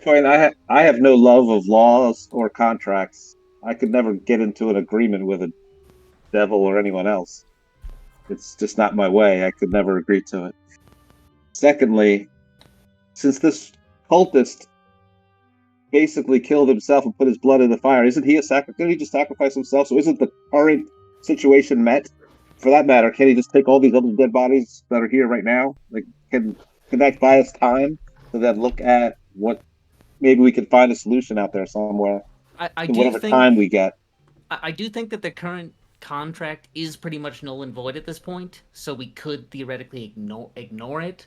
point, I have no love of laws or contracts. I could never get into an agreement with a devil or anyone else. It's just not my way. I could never agree to it. Secondly, since this cultist basically killed himself and put his blood in the fire, isn't he a sacrifice? Didn't he just sacrifice himself? So isn't the current situation met? For that matter, can he just take all these other dead bodies that are here right now? Like, can that buy us time to then look at what maybe we could find a solution out there somewhere I in do whatever think time we get? I do think that the current contract is pretty much null and void at this point, so we could theoretically ignore it.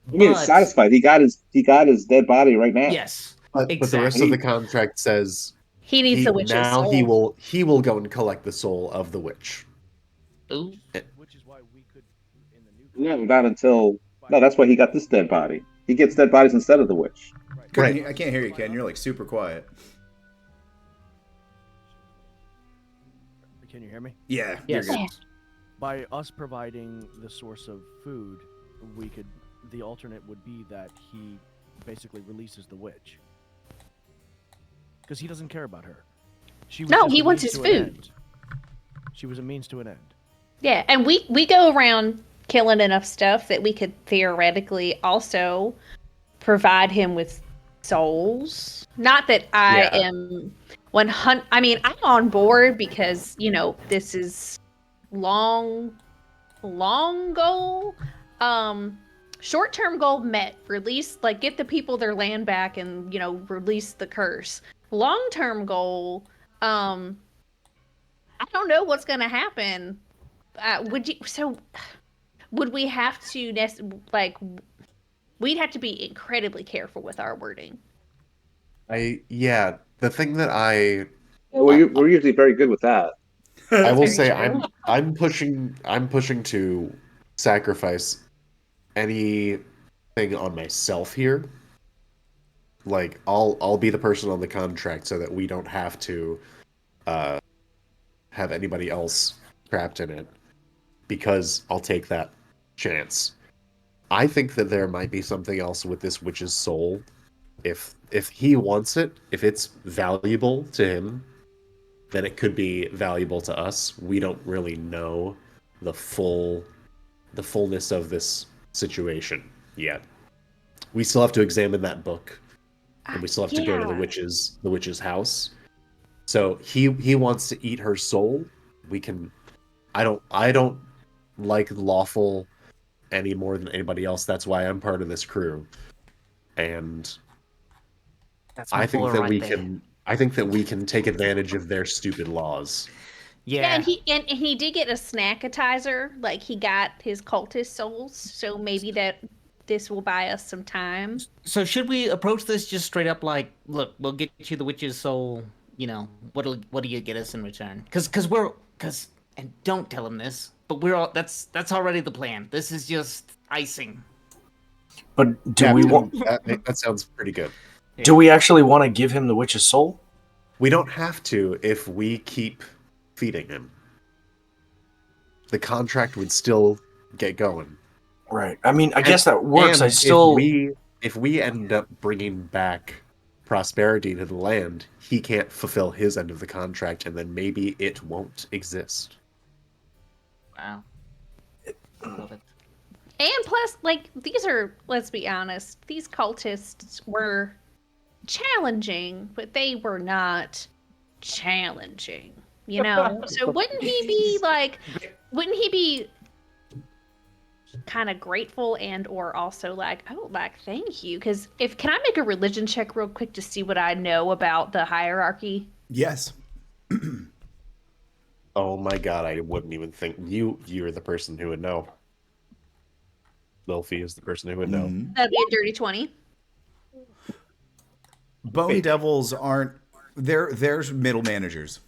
I mean, it's But satisfied. He got his dead body right now. yes, But the rest of exactly. the contract says He needs the witch's now soul. he will go and collect the soul of the witch. Ooh. Which is why we could, in the new No, not until. No, that's why he got this dead body. He gets dead bodies instead of the witch. Right. I can't hear you, Ken. You're like super quiet. Can you hear me? Yeah. Yes. You're good. Yeah. By us providing the source of food, we could. The alternate would be that he basically releases the witch, because he doesn't care about her. She was No, just he a wants means his to an food. end. She was a means to an end. Yeah, and we go around killing enough stuff that we could theoretically also provide him with souls. Not that I am 100. I mean, I'm on board because this is long goal. Short-term goal met. Release, like, get the people their land back and release the curse. Long-term goal. I don't know what's gonna happen. Would we have to we'd have to be incredibly careful with our wording. The thing that We're usually very good with that. I will very say true. I'm pushing to sacrifice anything on myself here. Like I'll be the person on the contract so that we don't have to have anybody else trapped in it, because I'll take that chance. I think that there might be something else with this witch's soul. If he wants it, if it's valuable to him, then it could be valuable to us. We don't really know the fullness of this situation yet. We still have to examine that book, and we still have to go to the witch's house. So he wants to eat her soul. We can. I don't like lawful any more than anybody else. That's why I'm part of this crew, and That's I think that we there. can. I think that we can take advantage of their stupid laws. Yeah, Yeah. and he did get a snackatizer. Like, he got his cultist souls, so maybe this will buy us some time. So should we approach this just straight up like, look, we'll get you the witch's soul. What do you get us in return? Because and don't tell him this, but that's already the plan. This is just icing. But do we want? That sounds pretty good. Do we actually want to give him the witch's soul? We don't have to if we keep feeding him. The contract would still get going. Right. I mean, I guess that works. I still. If we end up bringing back prosperity to the land, he can't fulfill his end of the contract, and then maybe it won't exist. Wow. Love it. And plus, like, these are, let's be honest, these cultists were challenging, but they were not challenging, So wouldn't he be kind of grateful and or also like, oh, like, thank you? Because can I make a religion check real quick to see what I know about the hierarchy? Yes. Oh my god, I wouldn't even think you're the person who would know. Lilfy is the person who would know. Mhm. That'd be a dirty 20. Bone devils aren't. There's middle managers.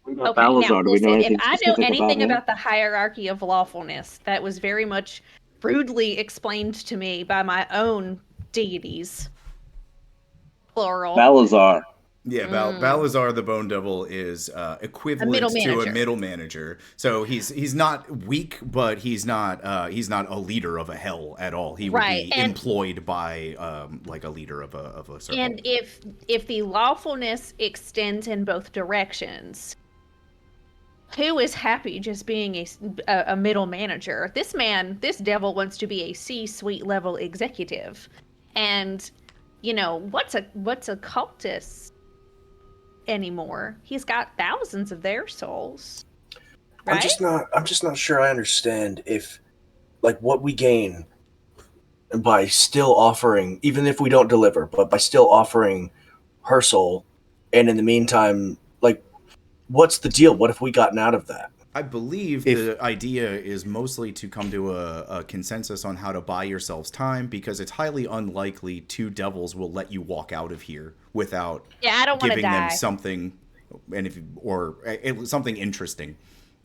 Okay, Balazar, now do we know listen, if anything I know specific anything him? about the hierarchy of lawfulness, that was very much rudely explained to me by my own deities. Plural. Balazar, Yeah, Balazar the Bone Devil is equivalent middle to a manager. middle manager. So he's not weak, but he's not a leader of a hell at all. He would Right, be and- employed by like a leader of a circle. And if the lawfulness extends in both directions, who is happy just being a middle manager? This devil wants to be a C-suite level executive, and what's a cultist anymore? He's got thousands of their souls. Right? I'm just not sure I understand if like what we gain by still offering, even if we don't deliver, but by still offering her soul, and in the meantime, like, what's the deal? What if we gotten out of that? I believe the idea is mostly to come to a consensus on how to buy yourselves time, because it's highly unlikely two devils will let you walk out of here without I don't want to giving them die. something, something interesting.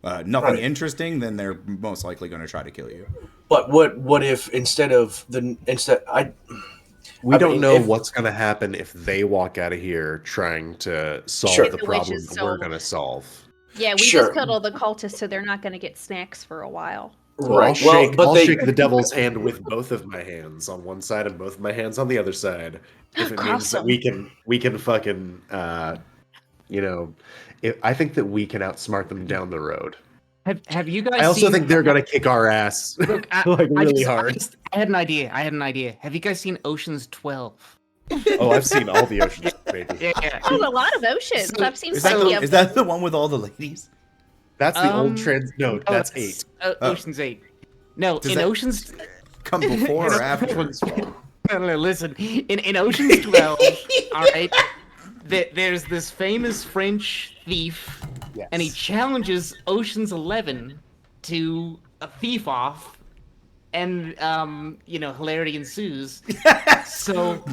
Nothing Right. interesting, then they're most likely going to try to kill you. But what if We I don't mean, know if- what's going to happen if they walk out of here trying to solve Sure. the Get the problem witch's that we're soul. going to solve. Yeah, we Sure. just killed all the cultists, so they're not going to get snacks for a while. Well, right? I'll shake the devil's hand with both of my hands on one side and both of my hands on the other side. If it means that Awesome. we can fucking, I think that we can outsmart them down the road. Have you guys I also seen... think they're gonna kick our ass Look, like really hard. I had an idea. Have you guys seen Ocean's 12? Oh, I've seen all the oceans, baby. Yeah. Oh, a lot of oceans. So- I've seen Is that plenty the, of is that the one with all the ladies? That's the old Oh, that's 8. Ocean's 8. No, Does in that- Ocean's... Come before or after? No, listen. In Ocean's 12, all right, there's this famous French thief, Yes. and he challenges Ocean's 11 to a thief off, and hilarity ensues. So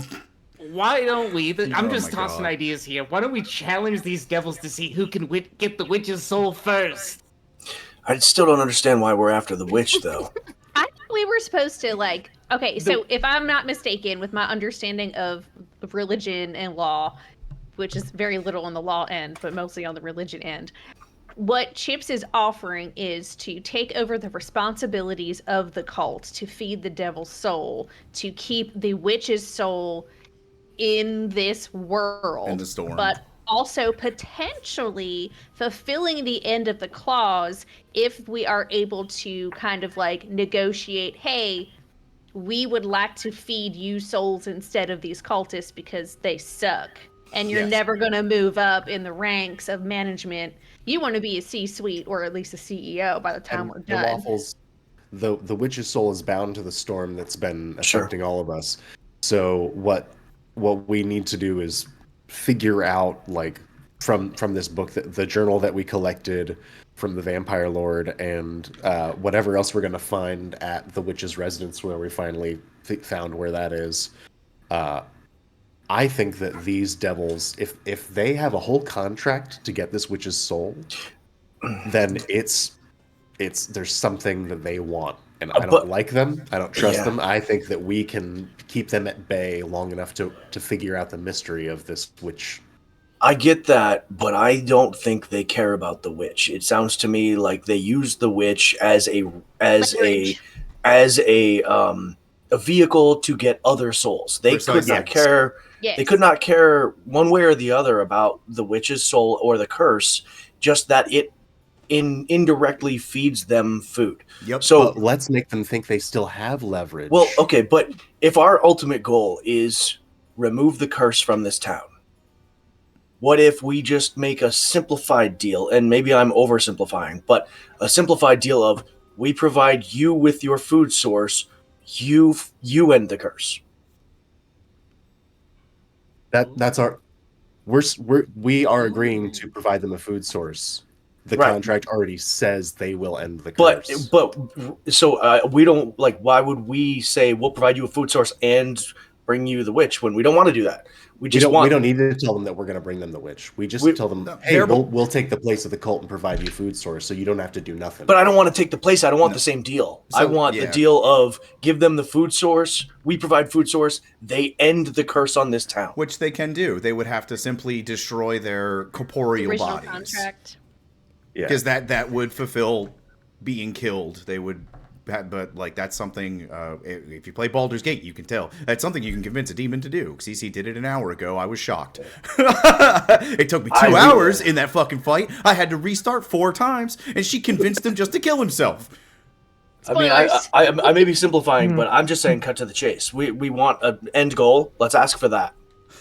why don't we? I'm Oh just my tossing God. ideas here. Why don't we challenge these devils to see who can get the witch's soul first? I still don't understand why we're after the witch, though. I thought we were supposed to okay, so if I'm not mistaken with my understanding of religion and law, which is very little on the law end, but mostly on the religion end, what Chips is offering is to take over the responsibilities of the cult, to feed the devil's soul, to keep the witch's soul in this world. In the storm. But also potentially fulfilling the end of the clause if we are able to kind of negotiate, hey, we would like to feed you souls instead of these cultists because they suck. And you're Yes. never going to move up in the ranks of management. You want to be a C-suite or at least a CEO by the time And we're the done. lawfuls, the witch's soul is bound to the storm that's been Sure. affecting all of us. So what we need to do is figure out, like, from this book, the journal that we collected from the Vampire Lord, and whatever else we're going to find at the witch's residence where we finally found where that is. I think that these devils, if they have a whole contract to get this witch's soul, then it's there's something that they want, and I don't But- like them. I don't trust Yeah. them. I think that we can keep them at bay long enough to figure out the mystery of this witch. I get that, but I don't think they care about the witch. It sounds to me like they use the witch as a Leverage. vehicle to get other souls. They could Precisely. not care. Yes. They could not care one way or the other about the witch's soul or the curse, just that it indirectly feeds them food. Yep. So, But let's make them think they still have leverage. well, okay, but if our ultimate goal is remove the curse from this town, what if we just make a simplified deal? And maybe I'm oversimplifying, but a simplified deal of we provide you with your food source, you end the curse. that's our we are agreeing to provide them a food source. The Right. contract already says they will end the But curse. so we don't like. Why would we say we'll provide you a food source and bring you the witch when we don't want to do that. We We just don't, want. we don't need to tell them that we're going to bring them the witch. We just tell them, No, hey, they're- we'll take the place of the cult and provide you food source, so you don't have to do nothing. But I don't want to take the place. I don't want the same deal. I So, want the yeah. deal of give them the food source. We provide food source. They end the curse on this town. Which they can do. They would have to simply destroy their corporeal Original bodies. contract. yeah. Because that would fulfill being killed. They would, but like that's something. If you play Baldur's Gate, you can tell that's something you can convince a demon to do. CC did it an hour ago. I was shocked. It took me I 2 will. hours in that fucking fight. I had to restart 4 times, and she convinced him just to kill himself. I mean, Spoilers. I may be simplifying, but I'm just saying cut to the chase. We want an end goal. Let's ask for that.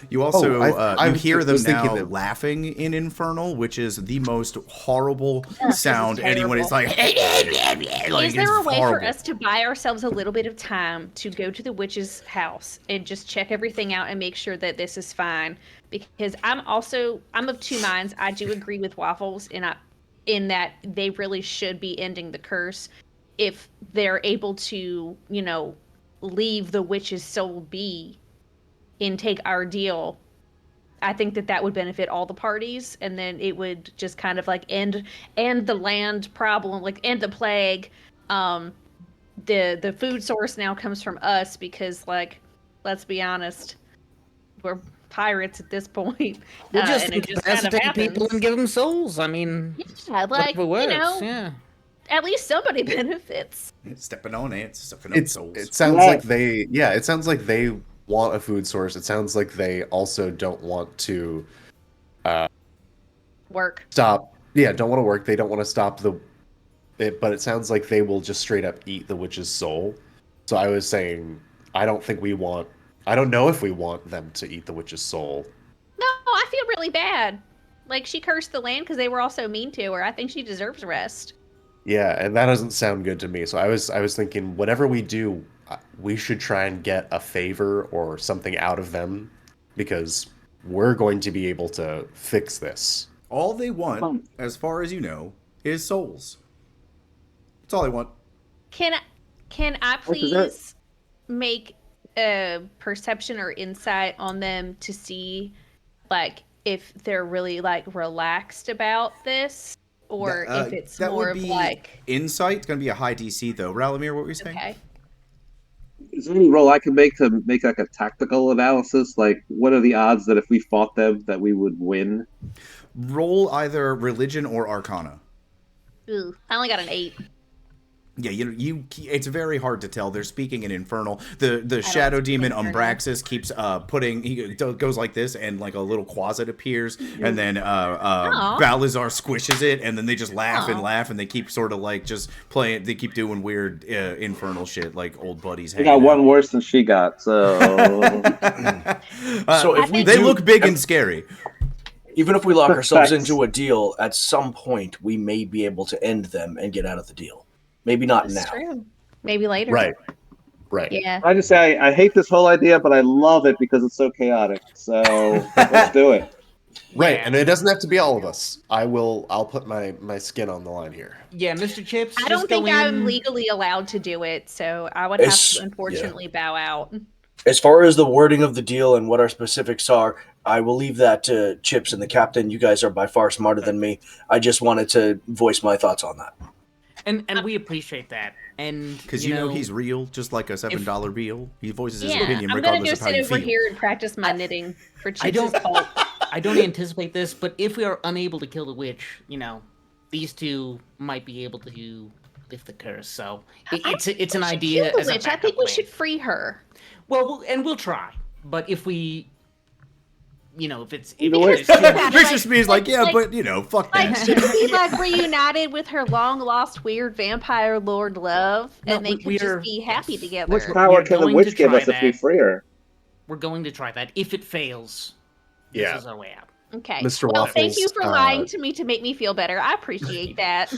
You also I you was hear them was thinking now that- laughing in Infernal, which is the most horrible this is sound anyone is like. Is there a it's way horrible. for us to buy ourselves a little bit of time to go to the witch's house and just check everything out and make sure that this is fine? Because I'm of two minds. I do agree with Waffles in that they really should be ending the curse if they're able to, leave the witch's soul be and take our deal. I think that would benefit all the parties, and then it would just kind of like end the land problem, like end the plague. The food source now comes from us because, like, let's be honest, we're pirates at this point. We'll just and it just kind of incapacitate people happens. and give them souls. I mean, Yeah, like, whatever works. Yeah. at least somebody benefits. Stepping on ants, stepping on souls. It sounds Yeah. like it sounds like they want a food source. It sounds like they also don't want to Work. stop. Yeah, don't want to work. They don't want to stop but it sounds like they will just straight up eat the witch's soul. So I was saying, I don't know if we want them to eat the witch's soul. No, I feel really bad. Like, she cursed the land because they were all so mean to her. I think she deserves rest. Yeah, and that doesn't sound good to me. So I was thinking, whatever we do, we should try and get a favor or something out of them, because we're going to be able to fix this. All they want, as far as you know, is souls. That's all they want. Can I What is that? please make a perception or insight on them to see, like, if they're really, like, relaxed about this, or if it's that more would of be like, insight. It's gonna be a high DC though. Ralamir, what were you saying? okay, Is there any role I can make to make like a tactical analysis? Like, what are the odds that if we fought them, that we would win? Roll either religion or arcana. ooh, I only got an 8. Yeah, it's very hard to tell. They're speaking in Infernal. The shadow speak demon Infernal. Umbraxis keeps he goes like this, and like a little closet appears, and then Aw. Balazar squishes it, and then they just laugh and Aw. laugh, and they keep sort of like just playing. They keep doing weird Infernal shit, like old buddies. I got one worse than she got, so So if we they do- look big and scary. Even if we lock ourselves Facts. into a deal, at some point we may be able to end them and get out of the deal. Maybe not That's now. true. Maybe later. Right. Yeah. I just say I hate this whole idea, but I love it because it's so chaotic. So let's do it. Right, and it doesn't have to be all of us. I'll put my skin on the line here. Yeah, Mr. Chips. I just don't think go I'm in- legally allowed to do it, so I would have It's- to unfortunately bow out. As far as the wording of the deal and what our specifics are, I will leave that to Chips and the captain. You guys are by far smarter than me. I just wanted to voice my thoughts on that. And we appreciate that. And Because you know he's real, just like a $7 bill. He voices his Yeah, opinion I'm gonna regardless go of how sit you over feel. here and practice my knitting for Chips' don't- fault. I don't anticipate this, but if we are unable to kill the witch, these two might be able to lift the curse. So it's an idea. Kill As the a witch. I backup think we plan. should free her. Well, we'll try. But if we, if it's Either if way. it's too much- Vicious Me is like, yeah, like- but fuck Like, that. she could be like reunited with her long lost weird vampire lord love, No, and they could we're- just be happy together. Which power can the going witch to give try us if we that. free her? we're going to try that. If it fails, Yeah. this is our way out. Okay. Mr. Well, thank you Waffles, for lying to me to make me feel better. I appreciate that.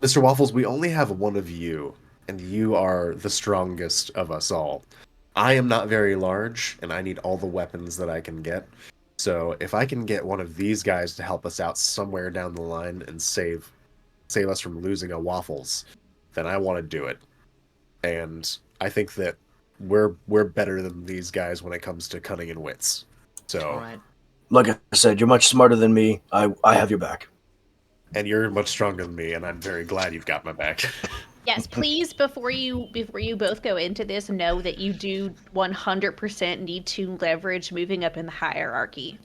Mr. Waffles, we only have one of you, and you are the strongest of us all. I am not very large, and I need all the weapons that I can get. So if I can get one of these guys to help us out somewhere down the line and save us from losing a Waffles, then I want to do it. And I think that we're better than these guys when it comes to cunning and wits. So, All right. Like I said, you're much smarter than me. I have your back. and you're much stronger than me, and I'm very glad you've got my back. Yes, please, before you both go into this, know that you do 100% need to leverage moving up in the hierarchy.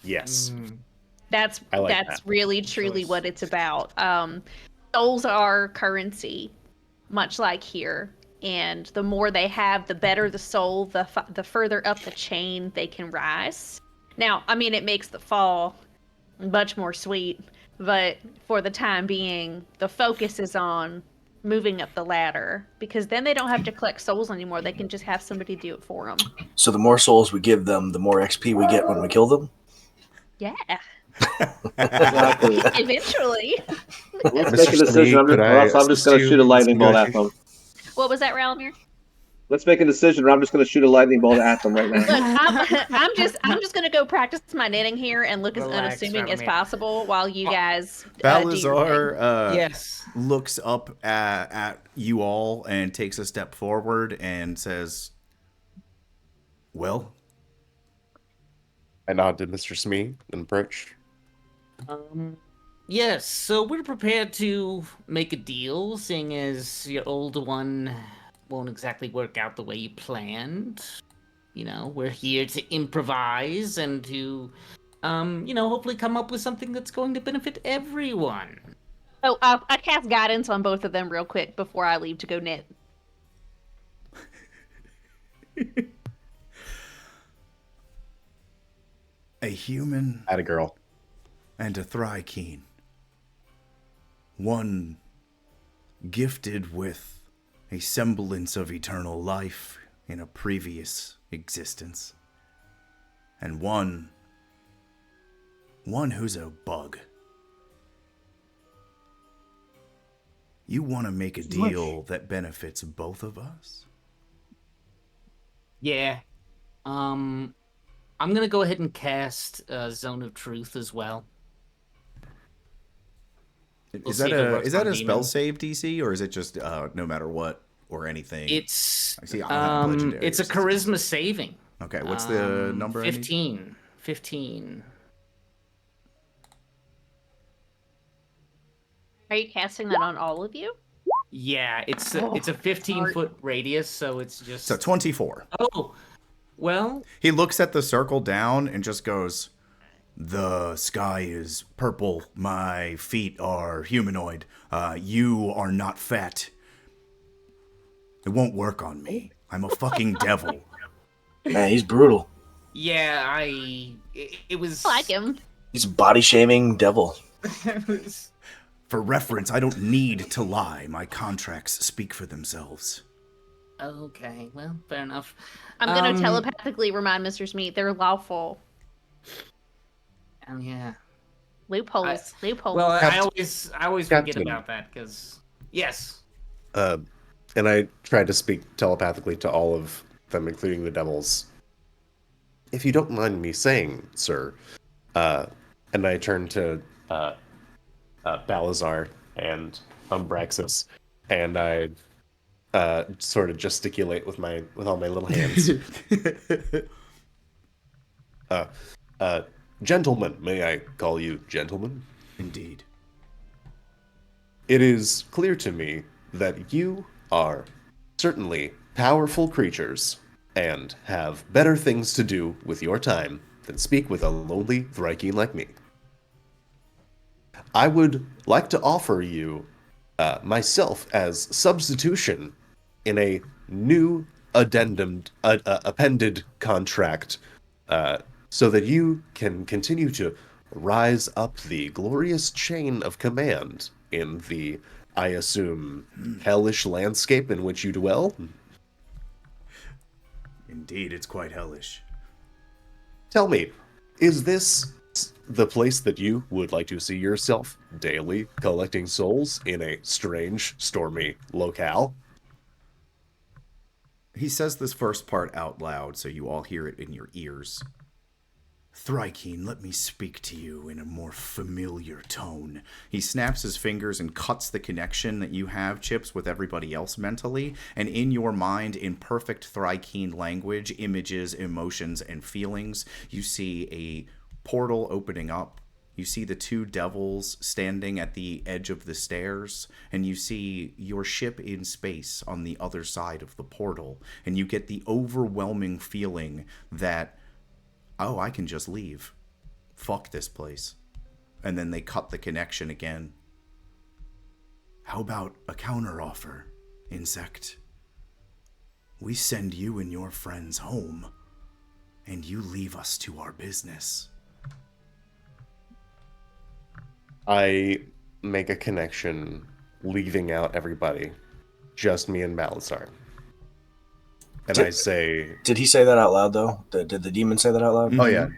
Yes, That's I like that's that. really truly choice. what it's about. Souls are currency, much like here, and the more they have, the better the soul. The further up the chain they can rise. Now, I mean, it makes the fall much more sweet, but for the time being, the focus is on moving up the ladder because then they don't have to collect souls anymore. They can just have somebody do it for them. So the more souls we give them, the more XP we get when we kill them. Yeah, Exactly. eventually. Let's Mr. make a decision, Smee, could or I else I'm just assist going to you shoot a in lightning bolt at negotiating? them. What was that, Ralamir? Let's make a decision, or I'm just going to shoot a lightning bolt at them right now. Look, I'm just gonna go practice my knitting here and look as Relax, unassuming as Ralamir. possible while you guys do your thing. Balazar Yes. looks up at you all and takes a step forward and says, "Well, I nod to Mr. Smee and approach. Yes, so we're prepared to make a deal, seeing as your old one won't exactly work out the way you planned. You know, we're here to improvise and to, hopefully come up with something that's going to benefit everyone. Oh, I cast guidance on both of them real quick before I leave to go knit. a human Atta girl. and a Thrykeen. One gifted with a semblance of eternal life in a previous existence, and one who's a bug. You want to make a deal that benefits both of us? Yeah. I'm gonna go ahead and cast Zone of Truth as well. We'll Is see that if it a works is that on a spell demons. save DC, or is it just no matter what or anything? It's I see. I don't have legendary. it's a charisma saving. Okay, what's the number? I need? 15. 15. Are you casting that on all of you? Yeah, it's Oh, a 15-foot radius, so it's just. So 24. Oh, well, He looks at the circle down and just goes, "The sky is purple. My feet are humanoid. You are not fat. It won't work on me. I'm a fucking devil." Man, he's brutal. yeah, it was. I like him. He's a body shaming devil. it was- For reference, I don't need to lie. My contracts speak for themselves. Okay, well, fair enough. I'm gonna telepathically remind Mr. Smeet they're lawful. Oh yeah. Loopholes. Loopholes. Well, I Captain- always forget Captain. about that because yes. And I tried to speak telepathically to all of them, including the devils. If you don't mind me saying, sir, and I turn to Balazar and Umbraxis, and I sort of gesticulate with all my little hands. Gentlemen, may I call you gentlemen? Indeed. It is clear to me that you are certainly powerful creatures and have better things to do with your time than speak with a lonely Thrykeen like me. I would like to offer you myself as substitution in a new appended contract so that you can continue to rise up the glorious chain of command in the, I assume, hellish landscape in which you dwell. Indeed, it's quite hellish. Tell me, is this the place that you would like to see yourself daily collecting souls in a strange, stormy locale? He says this first part out loud so you all hear it in your ears. Thrykeen, let me speak to you in a more familiar tone. He snaps his fingers and cuts the connection that you have, Chips, with everybody else mentally, and in your mind, in perfect Thrykeen language, images, emotions, and feelings, you see a portal opening up. You see the two devils standing at the edge of the stairs, and you see your ship in space on the other side of the portal, and you get the overwhelming feeling that, oh, I can just leave. Fuck this place. And then they cut the connection again. How about a counteroffer, insect? We send you and your friends home, and you leave us to our business. I make a connection, leaving out everybody, just me and Balasar. And I say... Did he say that out loud, though? Did the demon say that out loud? Oh, yeah.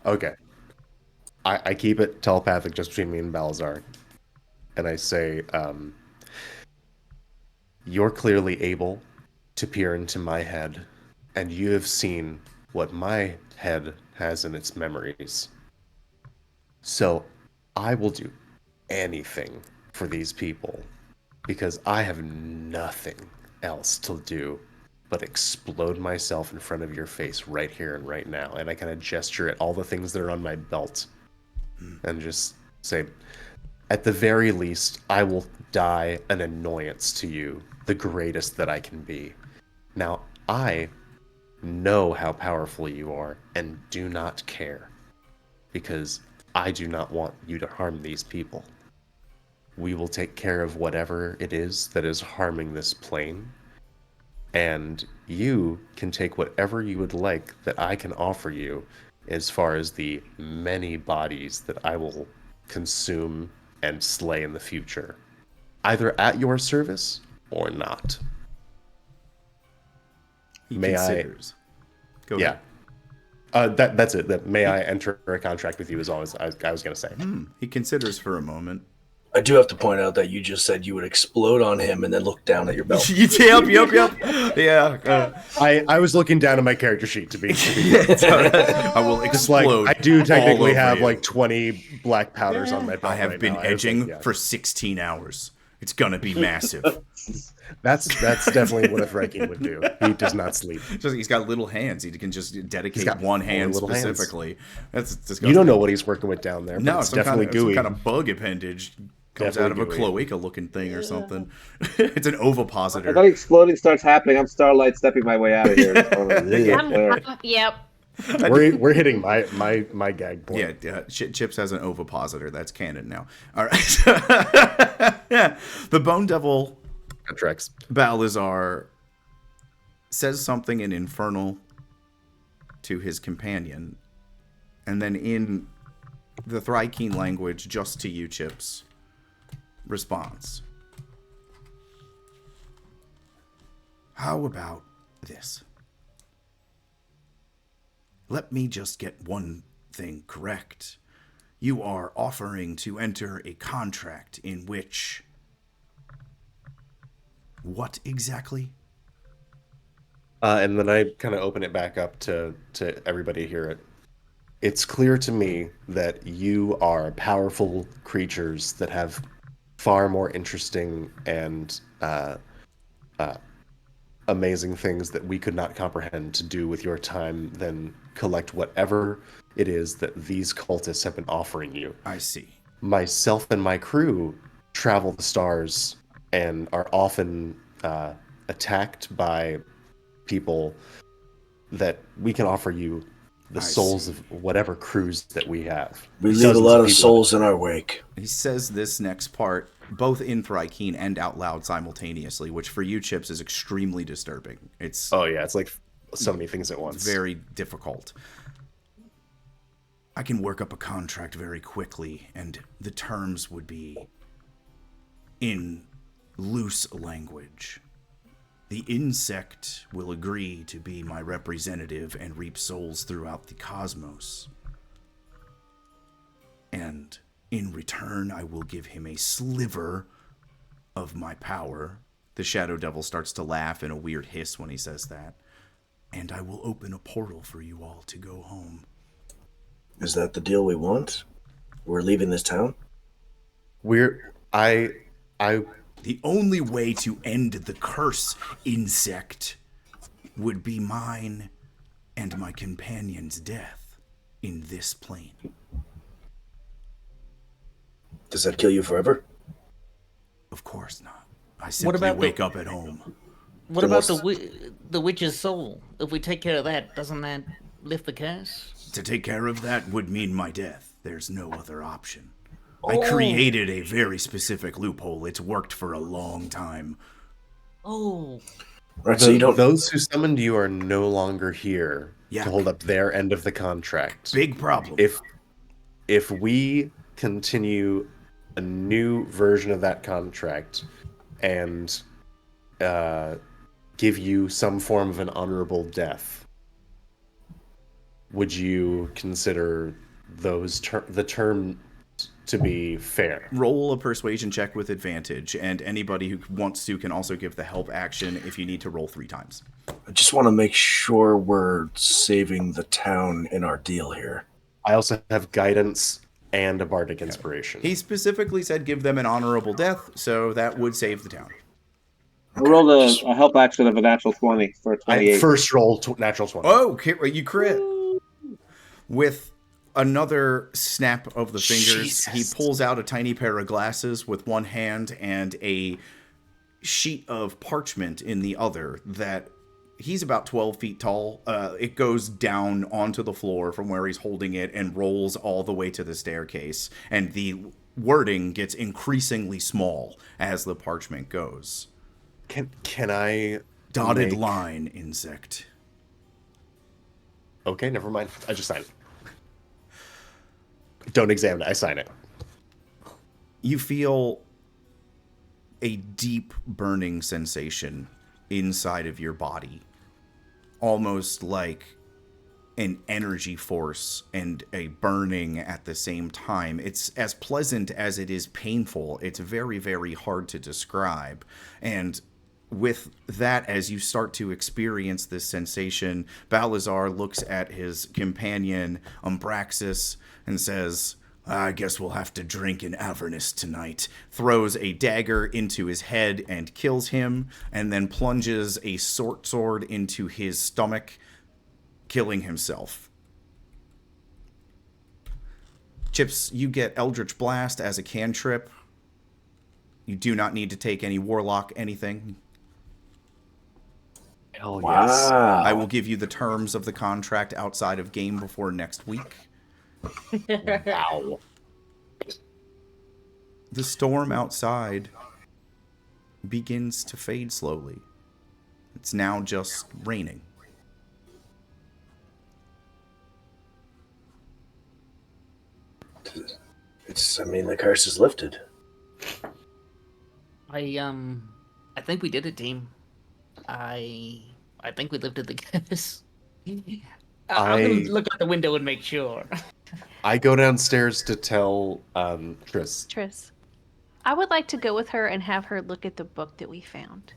Okay. I keep it telepathic just between me and Balazar. And I say, you're clearly able to peer into my head, and you have seen what my head has in its memories. So I will do anything for these people, because I have nothing else to do but explode myself in front of your face right here and right now. And I kind of gesture at all the things that are on my belt and just say, at the very least, I will die an annoyance to you, the greatest that I can be. Now, I know how powerful you are and do not care, because I do not want you to harm these people. We will take care of whatever it is that is harming this plane, and you can take whatever you would like that I can offer you as far as the many bodies that I will consume and slay in the future, either at your service or not. He May considers. Go Yeah. That's it. That may I enter a contract with you is always I was going to say. He considers for a moment. I do have to point out that you just said you would explode on him and then look down at your belt. Yep. Yeah. I was looking down at my character sheet to be I will just like explode. I do technically all over have you. like 20 black powders on my belt. I have right been now. edging for 16 hours. It's gonna be massive. That's definitely what a Viking would do. He does not sleep. He's got little hands. He can just dedicate got one 4 hand little hands. specifically. That's disgusting. You don't know what he's working with down there. But No, it's some definitely gooey. some kind of bug appendage comes out of a Definitely gooey. cloaca-looking thing or something. It's an ovipositor. If that exploding starts happening, I'm Starlight stepping my way out of here. Yep. We're hitting my gag point. Yeah, Chips has an ovipositor. That's canon now. All right. The Bone Devil Contracts. Balazar says something in Infernal to his companion, and then in the Thrykeen language, just to you, Chips, responds. How about this? Let me just get one thing correct. You are offering to enter a contract in which... What exactly? And then I kind of open it back up to everybody hear it. It's clear to me that you are powerful creatures that have far more interesting and amazing things that we could not comprehend to do with your time than collect whatever it is that these cultists have been offering you. I see. Myself and my crew travel the stars and are often attacked by people that we can offer you the souls of whatever crews that we have. We leave a lot of souls in our wake. He says this next part both in Thrykeen and out loud simultaneously, which for you, Chips, is extremely disturbing. It's it's like so many things at once. Very difficult. I can work up a contract very quickly, and the terms would be in loose language. The insect will agree to be my representative and reap souls throughout the cosmos. And in return, I will give him a sliver of my power. The Shadow Devil starts to laugh in a weird hiss when he says that. And I will open a portal for you all to go home. Is that the deal we want? We're leaving this town? I The only way to end the curse, insect, would be mine and my companion's death in this plane. Does that kill you forever? Of course not. I What simply about wake up at home. What Then about what's- the witch's soul? If we take care of that, doesn't that lift the curse? To take care of that would mean my death. There's no other option. I Oh. created a very specific loophole. It's worked for a long time. Oh, Right, so you don't. those who summoned you are no longer here Yeah. to hold up their end of the contract. Big problem. If we continue a new version of that contract and give you some form of an honorable death, would you consider the term to be fair? Roll a persuasion check with advantage, and anybody who wants to can also give the help action if you need to roll 3 times. I just want to make sure we're saving the town in our deal here. I also have guidance and a bardic inspiration. He specifically said give them an honorable death, so that would save the town. I rolled a help action of a natural 20 for a I 28. first roll natural 20. Oh, you crit. With another snap of the fingers, he Jesus. pulls out a tiny pair of glasses with one hand and a sheet of parchment in the other that he's about 12 feet tall. It goes down onto the floor from where he's holding it and rolls all the way to the staircase. And the wording gets increasingly small as the parchment goes. Can I Dotted make- line, insect. Okay, never mind. I just sign it. Don't examine it. I sign it. You feel a deep burning sensation inside of your body, almost like an energy force and a burning at the same time. It's as pleasant as it is painful. It's very, very hard to describe. And with that, as you start to experience this sensation, Balazar looks at his companion, Umbraxis, and says, I guess we'll have to drink in Avernus tonight. Throws a dagger into his head and kills him, and then plunges a short sword into his stomach, killing himself. Chips, you get Eldritch Blast as a cantrip. You do not need to take any Warlock anything. Hell Wow. I will give you the terms of the contract outside of game before next week. yes. Wow. The storm outside begins to fade slowly. It's now just raining. The curse is lifted. I think we did it, team. I think we lifted the curse. I'm gonna look out the window and make sure. I go downstairs to tell Tris. Tris, I would like to go with her and have her look at the book that we found.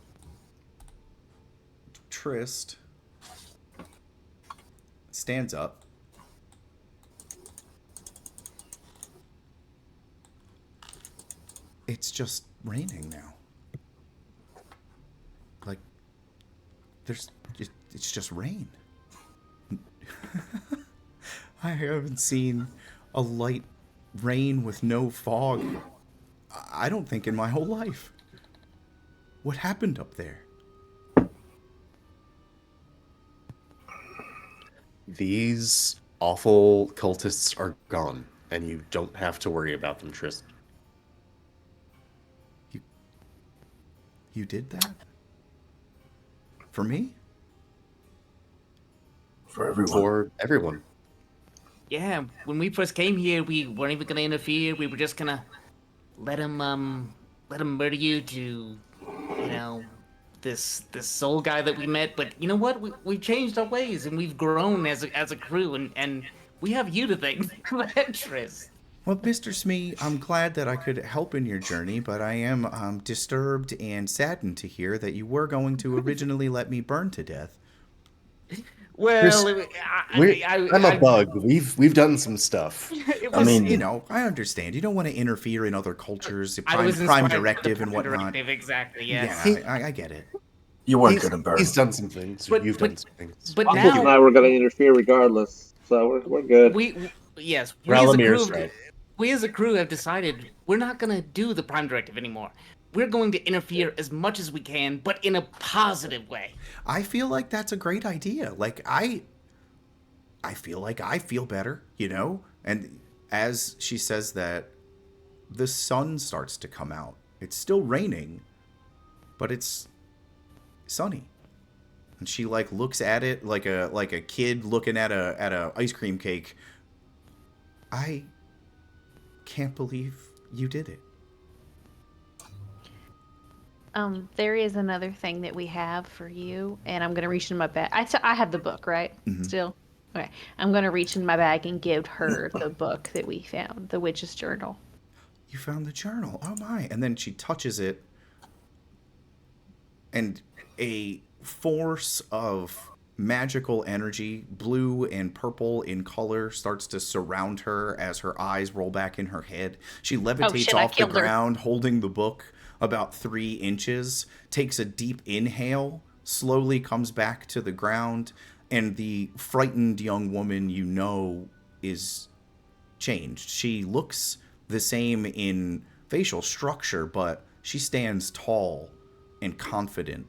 Trist stands up. It's just raining now. Like, it's just rain. I haven't seen a light rain with no fog, I don't think, in my whole life. What happened up there? These awful cultists are gone, and you don't have to worry about them, Tris. You did that? For me? For everyone. For everyone. Yeah, when we first came here, we weren't even gonna interfere. We were just gonna let him murder you to, this soul guy that we met. But you know what? We've changed our ways and we've grown as a crew, and we have you to thank for that, Tris. Well, Mr. Smee, I'm glad that I could help in your journey, but I am disturbed and saddened to hear that you were going to originally let me burn to death. Well, I'm a bug. We've done some stuff. It I was, mean- You know, I understand. You don't want to interfere in other cultures, I prime, was prime inspired by the directive and Prime whatnot. Directive, exactly. Yes. Yeah, I get it. You weren't gonna burn. He's done some things. But- You've but- done some things. But Uncles and I now were going to interfere regardless, so we're good. we yes, we as a Ralamir's crew, right. we as a crew have decided we're not gonna do the Prime Directive anymore. We're going to interfere as much as we can, but in a positive way. I feel like that's a great idea. Like I feel like I feel better, you know? And as she says that, the sun starts to come out. It's still raining, but it's sunny. And she like looks at it like a kid looking at a ice cream cake. I can't believe you did it. There is another thing that we have for you, and I'm gonna reach in my bag. I have the book, right? Still, okay. I'm gonna reach in my bag and give her the book that we found, the Witch's Journal. You found the journal. Oh my. And then she touches it, and a force of magical energy, blue and purple in color, starts to surround her as her eyes roll back in her head. She levitates shit, I off the killed her. ground, holding the book about 3 inches, takes a deep inhale, slowly comes back to the ground, and the frightened young woman you know is changed. She looks the same in facial structure, but she stands tall and confident,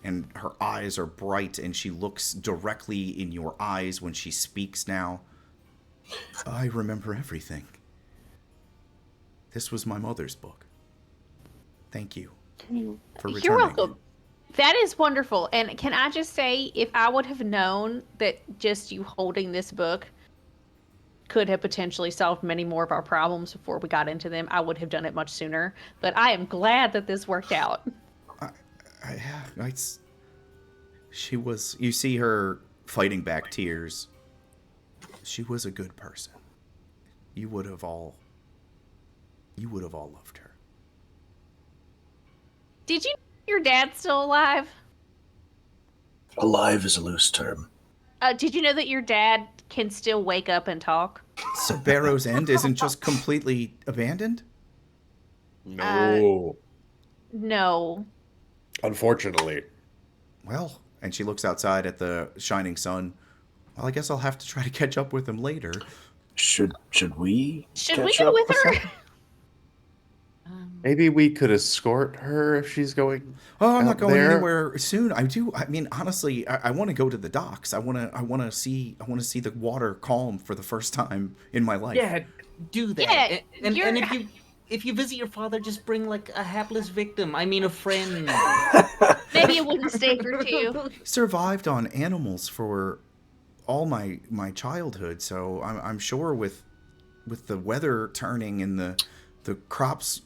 and her eyes are bright, and she looks directly in your eyes when she speaks now. I remember everything. This was my mother's book. Thank you for returning. You're welcome. That is wonderful. And can I just say, if I would have known that just you holding this book could have potentially solved many more of our problems before we got into them, I would have done it much sooner. But I am glad that this worked out. She was. You see her fighting back tears. She was a good person. You would have all loved her. Did you know your dad's still alive? Alive is a loose term. Did you know that your dad can still wake up and talk? So Barrow's End isn't just completely abandoned? No. No. Unfortunately. Well, and she looks outside at the shining sun. Well, I guess I'll have to try to catch up with him later. Should we? Should we catch go up with her? him? Maybe we could escort her if she's going. Oh, I'm out not going there. anywhere soon. I mean, honestly, I want to go to the docks. I want to see the water calm for the first time in my life. Yeah, do that. Yeah, and you're- if you visit your father, just bring like a hapless victim. I mean, a friend. Maybe a wooden stake or two. Survived on animals for all my childhood, so I'm sure with the weather turning and the crops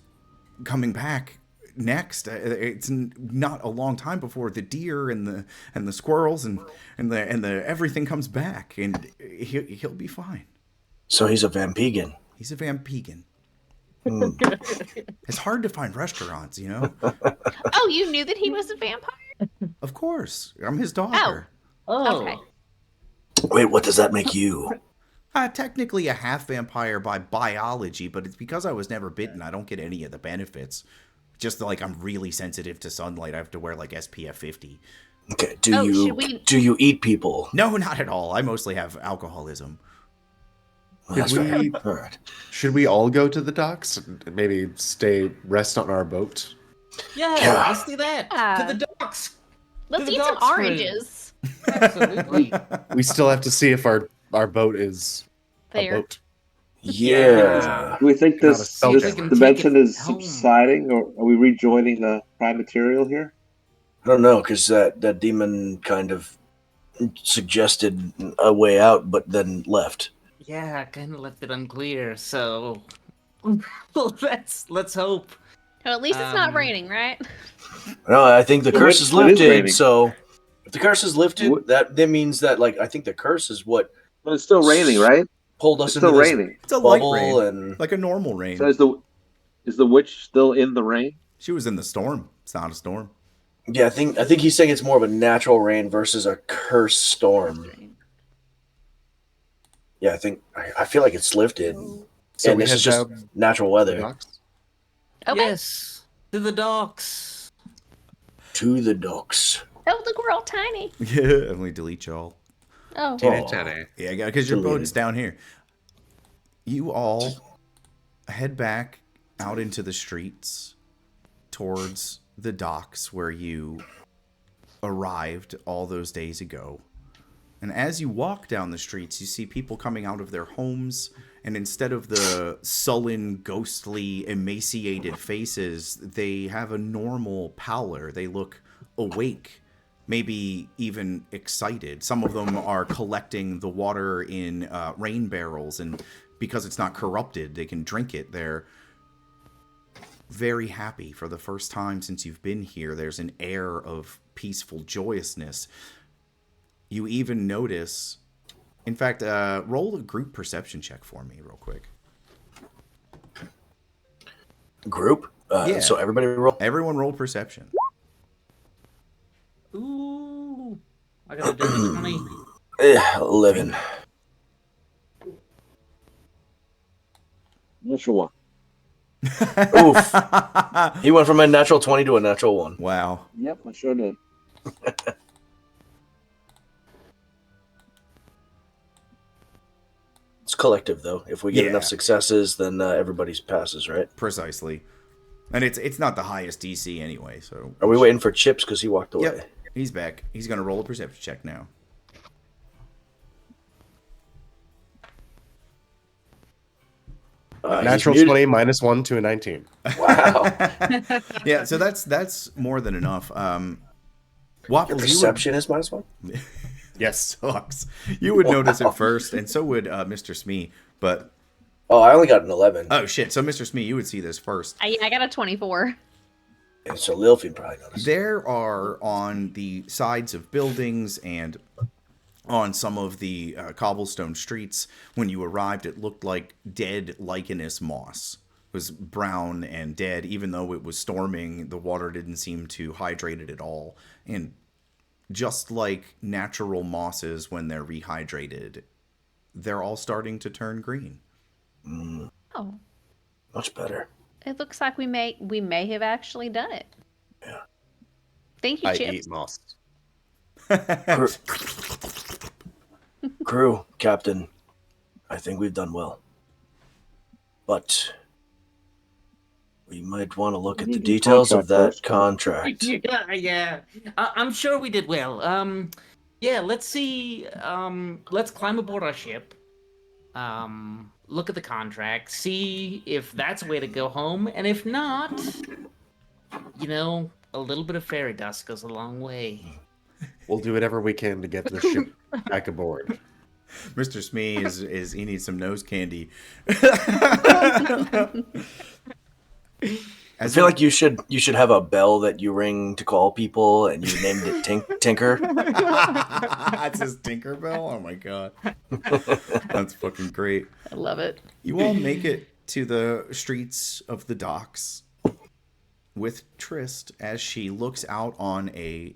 coming back next, it's not a long time before the deer and the squirrels and the everything comes back, and he'll be fine. So he's a Vampegan. He's a Vampegan. Hmm. It's hard to find restaurants, you know. Oh, you knew that he was a vampire? Of course, I'm his daughter. Oh, Okay. Wait, what does that make you? Technically a half vampire by biology, but it's because I was never bitten. I don't get any of the benefits. Just like I'm really sensitive to sunlight. I have to wear like SPF 50. Okay, Oh, should we- do you eat people? No, not at all. I mostly have alcoholism. Well, that's Did fair. we- All right. Should we all go to the docks and maybe rest on our boat? yeah, Yeah. let's do that. To the docks. Let's the eat some docks, friend. oranges. Absolutely. We still have to see if our boat is a There. boat. Yeah. Do we think Not a this spell check. dimension is Home. subsiding, or are we rejoining the prime material here? I don't know, because that demon kind of suggested a way out, but then left. Yeah, I kind of left it unclear. So let's hope. Well, at least it's not Um, raining, right? No, I think the It curse is- is it is lifted. raining. So if the curse is lifted, What- that means that I think the curse is what But it's still raining, right? pulled us It's into still this raining. It's a light bubble rain, and like a normal rain. So is the witch still in the rain? She was in the storm. It's not a storm. Yeah, I think he's saying it's more of a natural rain versus a cursed storm. Yeah, I feel like it's lifted, So and we this head is just down natural the weather. docks. Okay. Yes, to the docks. To the docks. Oh, look, we're all tiny. Yeah, Emily, delete y'all. Oh. Yeah, because your Deleted. boat's down here. You all head back out into the streets towards the docks where you arrived all those days ago. And as you walk down the streets, you see people coming out of their homes, and instead of the sullen, ghostly, emaciated faces, they have a normal pallor. They look awake, maybe even excited. Some of them are collecting the water in rain barrels, and because it's not corrupted, they can drink it. They're very happy for the first time since you've been here. There's an air of peaceful joyousness. You even notice, in fact, roll a group perception check for me real quick. Group? Yeah. So everybody roll. Everyone roll perception. Ooh, I got a dirty 20. 11. Natural one. Oof. He went from a natural 20 to a natural 1. Wow. Yep, I sure did. It's collective, though. If we get Yeah. enough successes, then everybody's passes, right? Precisely. And it's not the highest DC anyway, so... Are we waiting for Chips because he walked away? Yep. He's back. He's going to roll a perception check now. He's Natural muted. 20 minus 1 to a 19. Wow. Yeah, so that's more than enough. Your Waffles, perception is minus 1? Yes, sucks. You would notice it first, and so would Mr. Smee. But Oh, I only got an 11. oh shit! So Mr. Smee, you would see this first. I got a 24. And so Lilfian probably noticed. There are on the sides of buildings and on some of the cobblestone streets. When you arrived, it looked like dead lichenous moss. It was brown and dead. Even though it was storming, the water didn't seem to hydrate it at all. And just like natural mosses when they're rehydrated, they're all starting to turn green. Oh, Much better. it looks like we may have actually done it. Yeah. Thank you, I Chips. eat moss. Crew, Captain, I think we've done well. But we might want to look at the details of that contract. Yeah. I'm sure we did well. Yeah, let's see. Let's climb aboard our ship. Look at the contract, see if that's a way to go home, and if not, you know, a little bit of fairy dust goes a long way. We'll do whatever we can to get the ship back aboard. Mr. Smee is he needs some nose candy. I feel like you should have a bell that you ring to call people, and you named it Tinker. That's his Tinkerbell? Oh my god. That's fucking great. I love it. You all make it to the streets of the docks with Trist as she looks out on a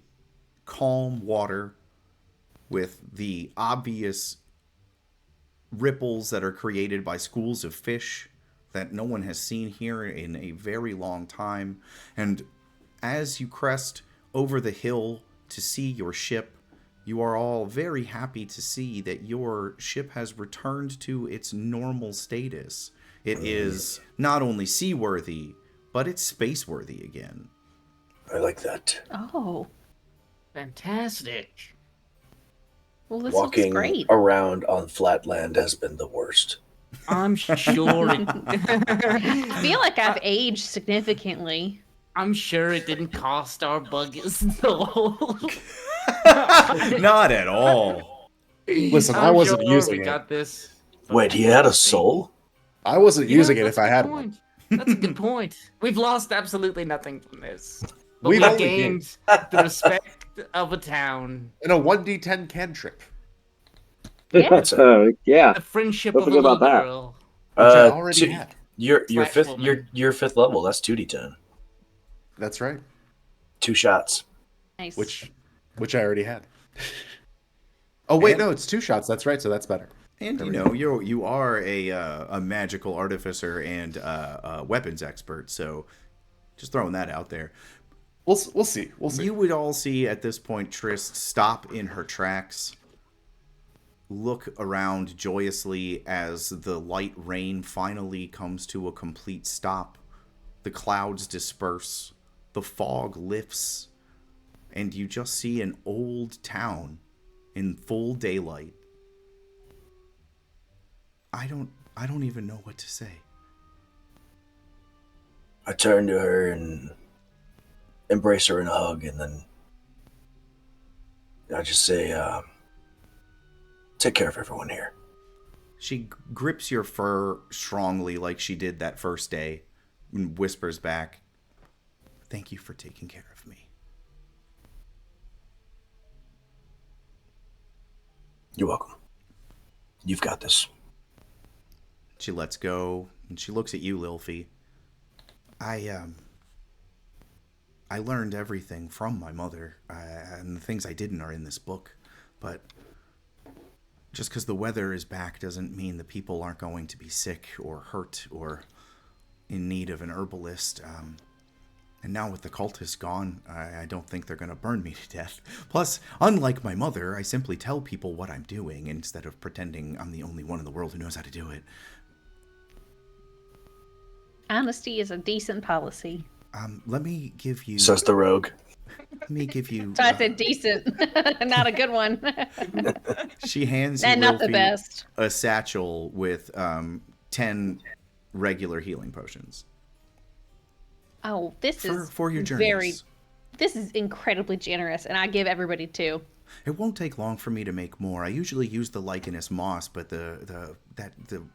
calm water with the obvious ripples that are created by schools of fish that no one has seen here in a very long time. And as you crest over the hill to see your ship, you are all very happy to see that your ship has returned to its normal status. It is not only seaworthy, but it's space-worthy again. I like that. Oh, Fantastic. well, this Walking looks great. around on flat land has been the worst. I'm sure I feel like I've aged significantly. I'm sure it didn't cost our buggies so. Not at all. Listen, I I'm wasn't sure using we it. got this. Wait, he had a soul? I wasn't using it that's if I a good had one. point. That's a good point. We've lost absolutely nothing from this. But We've we only gained the respect of a town, And a 1d10 cantrip. Yeah. Yeah. the friendship Don't of a forget little about that. girl. Which I already two- had. You're Slash fifth. woman. You're fifth level. That's 2d10. That's right. 2 shots. Nice. which I already had. Oh wait, And- no, it's 2 shots. That's right. So that's better. And There you we know, you are a magical artificer and a weapons expert, so just throwing that out there. We'll see. We'll see. You would all see at this point Trist stop in her tracks, look around joyously as the light rain finally comes to a complete stop. The clouds disperse, the fog lifts, and you just see an old town in full daylight. I don't even know what to say. I turn to her and embrace her in a hug, and then I just say, take care of everyone here. She grips your fur strongly like she did that first day and whispers back, "Thank you for taking care of me." You're welcome. You've got this. She lets go and she looks at you, Lilfy. I learned everything from my mother, and the things I didn't are in this book. But just because the weather is back doesn't mean the people aren't going to be sick or hurt or in need of an herbalist. And now with the cultists gone, I don't think they're going to burn me to death. Plus, unlike my mother, I simply tell people what I'm doing instead of pretending I'm the only one in the world who knows how to do it. Honesty is a decent policy. Let me give you... Says the rogue. Let me give you... So I said decent, not a good one. She hands you, And not the Lilfy, best. a satchel with 10 regular healing potions. Oh, this is For your journeys. very. This is incredibly generous, and I give everybody 2. It won't take long for me to make more. I usually use the lichenous moss, but the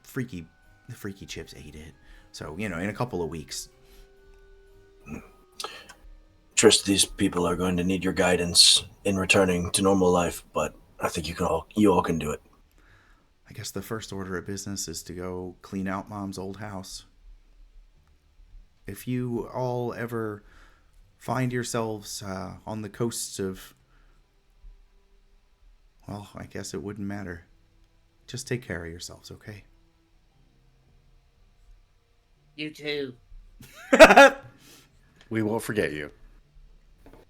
freaky chips ate it. So, in a couple of weeks. Trist, these people are going to need your guidance in returning to normal life, but I think you all can do it. I guess the first order of business is to go clean out Mom's old house. If you all ever find yourselves on the coasts of... Well, I guess it wouldn't matter. Just take care of yourselves, okay? You too. We won't forget you.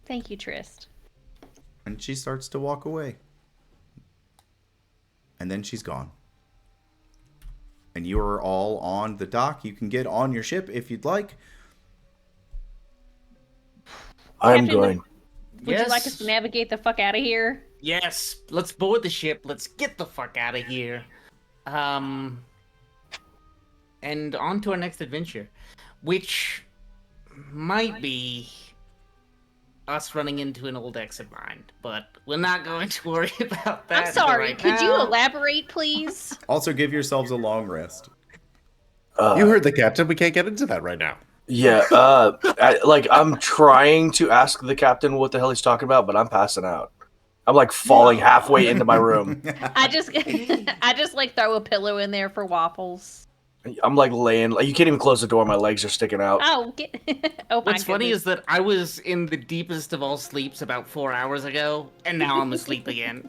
Thank you, Trist. And she starts to walk away. And then she's gone. And you are all on the dock. You can get on your ship if you'd like. I'm Captain, going. Would you like us to navigate the fuck out of here? Yes, let's board the ship. Let's get the fuck out of here. And on to our next adventure, which might be us running into an old ex of mine, but we're not going to worry about that. I'm sorry. right Could you now. elaborate, please? Also, give yourselves a long rest. You heard the captain. We can't get into that right now. Yeah, I'm trying to ask the captain what the hell he's talking about, but I'm passing out. I'm like falling halfway into my room. I just like throw a pillow in there for Waffles. I'm like laying, like you can't even close the door. My legs are sticking out. Oh, oh my What's funny goodness. is that I was in the deepest of all sleeps about 4 hours ago, and now I'm asleep again.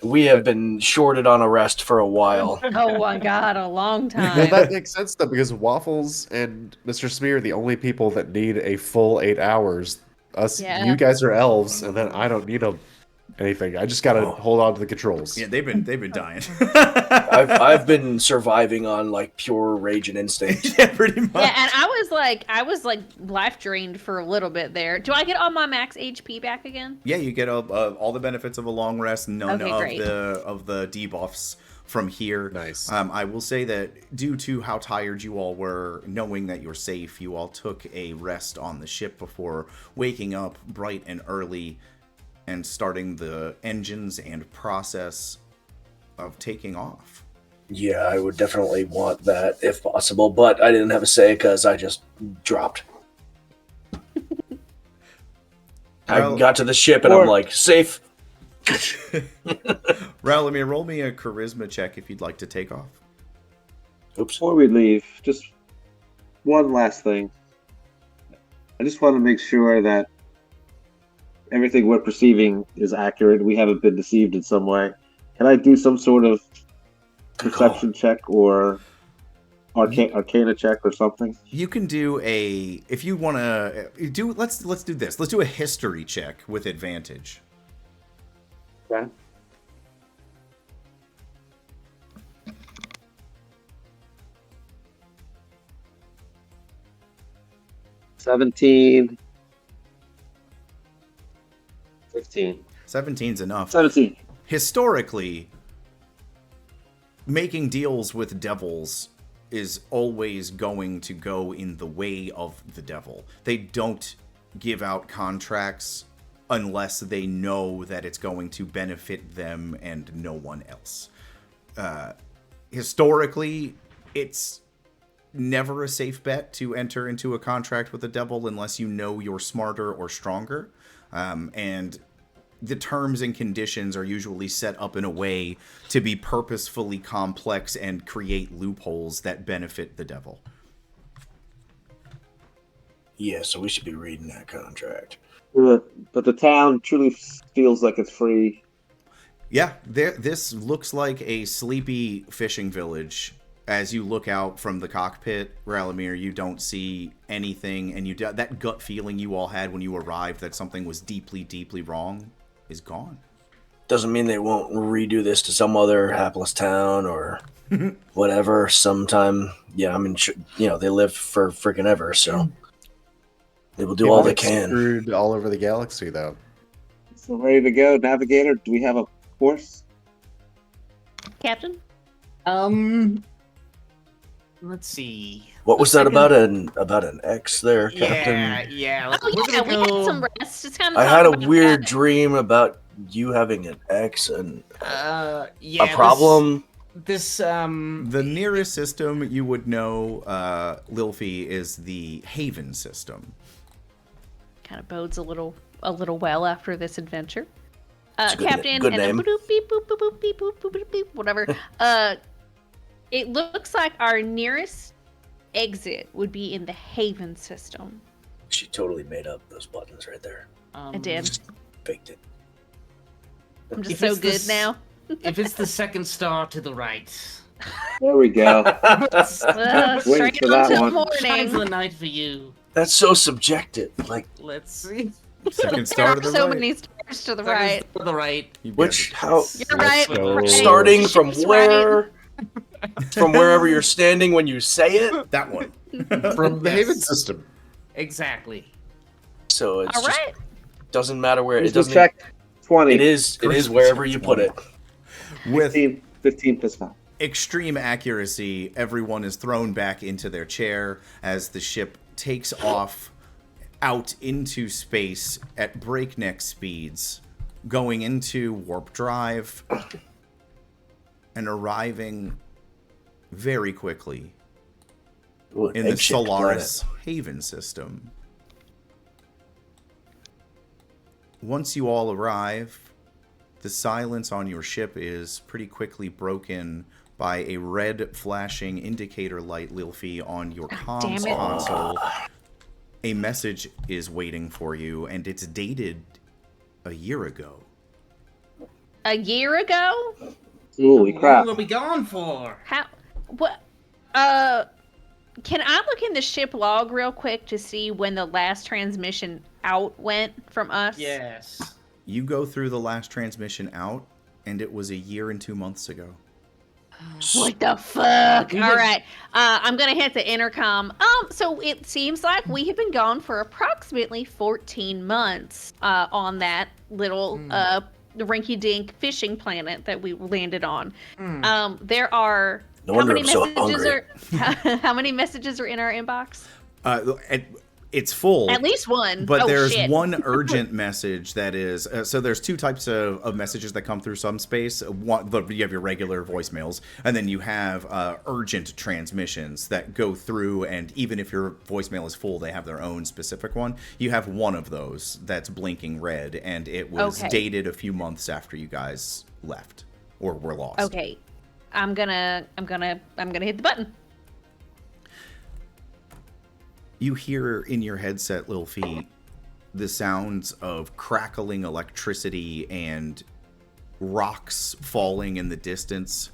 We have been shorted on a rest for a while. Oh my god, a long Well, time. that makes sense though, because Waffles and Mr. Smear are the only people that need a full 8 hours. Yeah. You guys are elves, and then I don't need anything. I just gotta hold on to the controls. Yeah, they've been dying. I've been surviving on like pure rage and instinct. Yeah, pretty much. Yeah, and I was like life drained for a little bit there. Do I get all my max HP back again? Yeah, you get all the benefits of a long rest, none Okay, of great. the debuffs from here. Nice. I will say that due to how tired you all were, knowing that you're safe, you all took a rest on the ship before waking up bright and early and starting the engines and process of taking off. Yeah, I would definitely want that if possible, but I didn't have a say because I just dropped. Well, I got to the ship and I'm like, safe. Raul, roll me a charisma check if you'd like to take off. Oops. Before we leave, just one last thing. I just want to make sure that everything we're perceiving is accurate. We haven't been deceived in some way. Can I do some sort of Good call. perception check or arcana check or something? You can do if you want to do. Let's do this. Let's do a history check with advantage. Okay. $17. 15. 17's enough. 17. Historically, making deals with devils is always going to go in the way of the devil. They don't give out contracts unless they know that it's going to benefit them and no one else. Historically, it's never a safe bet to enter into a contract with the devil unless you know you're smarter or stronger. And the terms and conditions are usually set up in a way to be purposefully complex and create loopholes that benefit the devil. Yeah, so we should be reading that contract. But the town truly feels like it's free. Yeah, this looks like a sleepy fishing village. As you look out from the cockpit, Ralamir, you don't see anything, and that gut feeling you all had when you arrived that something was deeply, deeply wrong is gone. Doesn't mean they won't redo this to some other hapless town or whatever sometime. Yeah, I mean, they live for freaking ever, so they will do all they can. Screwed all over the galaxy, though. So ready to go, Navigator? Do we have a course? Captain? Let's see. What was that about an X there, Captain? Yeah. Oh, yeah, we had some rest. Just kind of I had a weird dream about you having an X and yeah, a problem. The nearest system you would know, Lilfi, is the Haven system. Kind of bodes a little well after this adventure. It's a good Captain, good and then name. boop, beep, boop, boop, boop, beep, boop, boop, boop, beep, whatever. It looks like our nearest exit would be in the Haven system. She totally made up those buttons right there. I did. Just faked it. I'm just If so it's good this- now. If it's the second star to the right, There we go. Straight for that on one. to shines the the morning. night for you. That's so subjective. Like, Let's see. Second There star are to the so right. many stars to the Second right. star to the right. You which guys are- how You're right. go. right. starting from She's where? From wherever you're standing when you say it. That one. From the Yes. Haven system. Exactly. So it's All just right. doesn't matter where it Just doesn't. check 20. It is wherever you put it. With 15 plus 5. extreme accuracy, everyone is thrown back into their chair as the ship takes off out into space at breakneck speeds, going into warp drive and arriving very quickly Ooh, an in the egg-shaped Solaris Haven system. Once you all arrive, the silence on your ship is pretty quickly broken by a red flashing indicator light, Lilfi, on your comms damn it. console. A message is waiting for you, and it's dated a year ago. A year ago? Holy How crap. long are we gone for? How? What? Can I look in the ship log real quick to see when the last transmission out went from us? Yes. You go through the last transmission out, and it was a year and 2 months ago. What the fuck? We All would- right. I'm gonna hit the intercom. So it seems like we have been gone for approximately 14 months on that little rinky-dink fishing planet that we landed on. There are No how wonder many I'm so messages hungry. are how many messages are in our inbox? It's full. At least one. But Oh, there's shit. one urgent message that is so there's two types of messages that come through some space. One, you have your regular voicemails, and then you have urgent transmissions that go through, and even if your voicemail is full, they have their own specific one. You have one of those that's blinking red, and it was Okay. dated a few months after you guys left or were lost. Okay. I'm gonna hit the button. You hear in your headset, Lil Fee, the sounds of crackling electricity and rocks falling in the distance.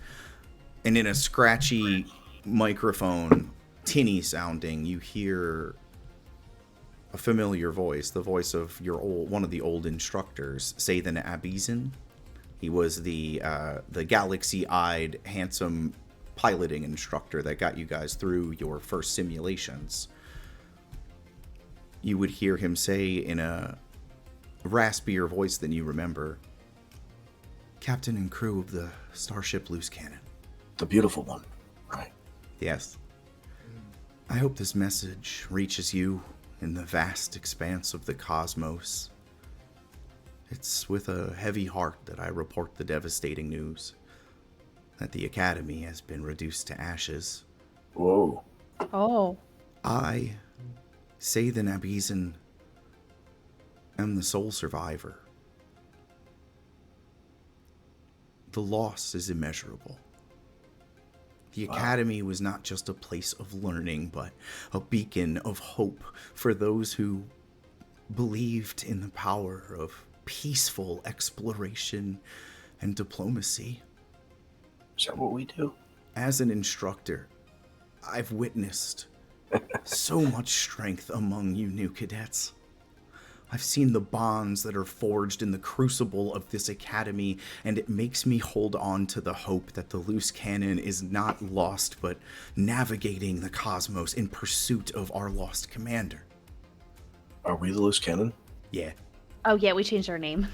And in a scratchy microphone, tinny sounding, you hear a familiar voice, the voice of one of the old instructors, Sathan Abizin. He was the galaxy-eyed, handsome piloting instructor that got you guys through your first simulations. You would hear him say in a raspier voice than you remember, "Captain and crew of the starship Loose Cannon." The beautiful one, right? Yes. I hope this message reaches you in the vast expanse of the cosmos. It's with a heavy heart that I report the devastating news that the Academy has been reduced to ashes. Whoa. Oh. I, Sathan Abizin, am the sole survivor. The loss is immeasurable. The Academy was not just a place of learning, but a beacon of hope for those who believed in the power of peaceful exploration and diplomacy. Is that what we do? As an instructor, I've witnessed so much strength among you new cadets. I've seen the bonds that are forged in the crucible of this academy, and it makes me hold on to the hope that the Loose Cannon is not lost, but navigating the cosmos in pursuit of our lost commander. Are we the Loose Cannon? Yeah. Oh, yeah, we changed our name.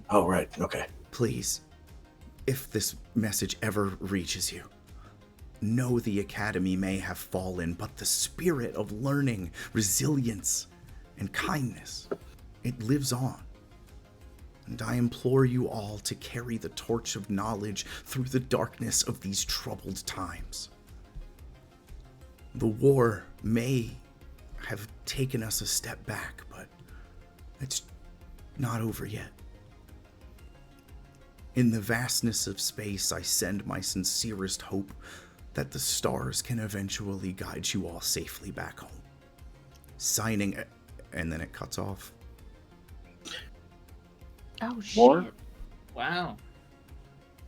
Oh, right. Okay. Please, if this message ever reaches you, know the Academy may have fallen, but the spirit of learning, resilience, and kindness, it lives on. And I implore you all to carry the torch of knowledge through the darkness of these troubled times. The war may have taken us a step back, but it's not over yet. In the vastness of space, I send my sincerest hope that the stars can eventually guide you all safely back home. Signing, and then it cuts off. Oh, shit. More? Wow.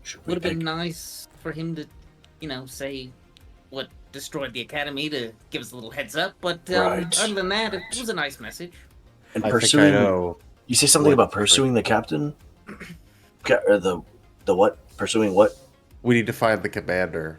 Should we Would have been pick- nice for him to, say what destroyed the academy to give us a little heads up. But Right. other than that, it was a nice message. And I pursuing. think I know. You say something what- about pursuing the captain? Or the what? Pursuing what? We need to find the commander.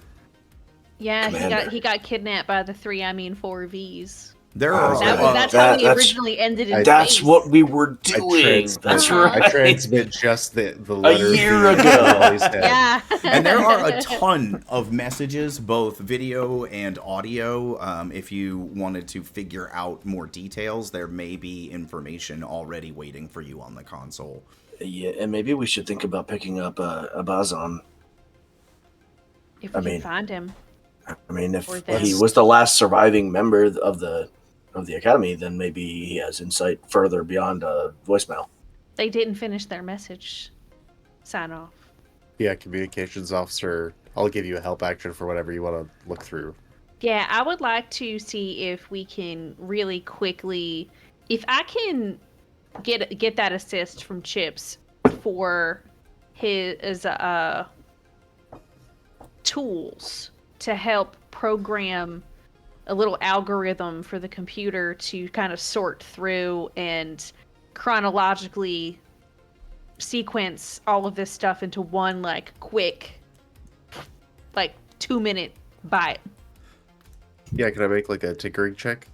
Yeah, Commander. he got kidnapped by the 4 Vs. There Oh, are That's how we that's- originally ended in That's space. what we were doing. transmit- That's Uh-huh. right. I transmit just the letter year V ago. while he's dead. Yeah. and there are a ton of messages, both video and audio. If you wanted to figure out more details, there may be information already waiting for you on the console. Yeah, and maybe we should think about picking up a Bazan. If we I mean- can find him. I mean, if Or them. he was the last surviving member of the academy, then maybe he has insight further beyond a voicemail. They didn't finish their message. Sign off. Yeah, communications officer. I'll give you a help action for whatever you want to look through. Yeah, I would like to see if we can really quickly, if I can get that assist from Chips for his tools to help program a little algorithm for the computer to kind of sort through and chronologically sequence all of this stuff into one quick 2-minute bite. Yeah, can I make a tinkering check?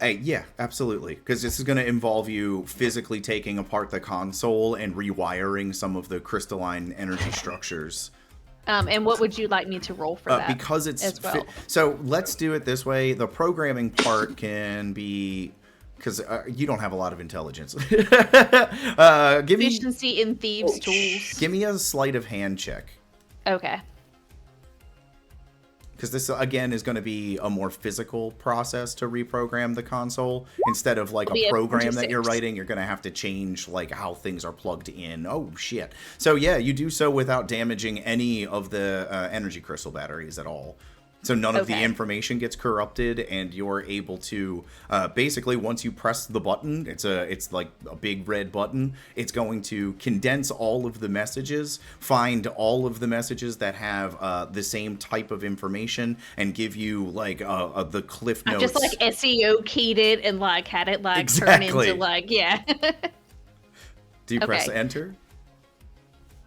Hey, yeah, absolutely. Because this is going to involve you physically taking apart the console and rewiring some of the crystalline energy structures. And what would you like me to roll for that? Because it's as well? So let's do it this way. The programming part can be, because you don't have a lot of intelligence. Give me Efficiency in thieves' tools. give me a sleight of hand check, Okay. because this again is going to be a more physical process to reprogram the console instead of It'll be a a program that you're 26. writing. You're going to have to change how things are plugged in. Oh shit! So yeah, you do so without damaging any of the energy crystal batteries at all. So none of the Okay. information gets corrupted, and you're able to basically, once you press the button, it's like a big red button. It's going to condense all of the messages, find all of the messages that have the same type of information, and give you like the cliff I notes. just like SEO keyed it and like had it like Exactly. turn into like Do you press Okay. enter?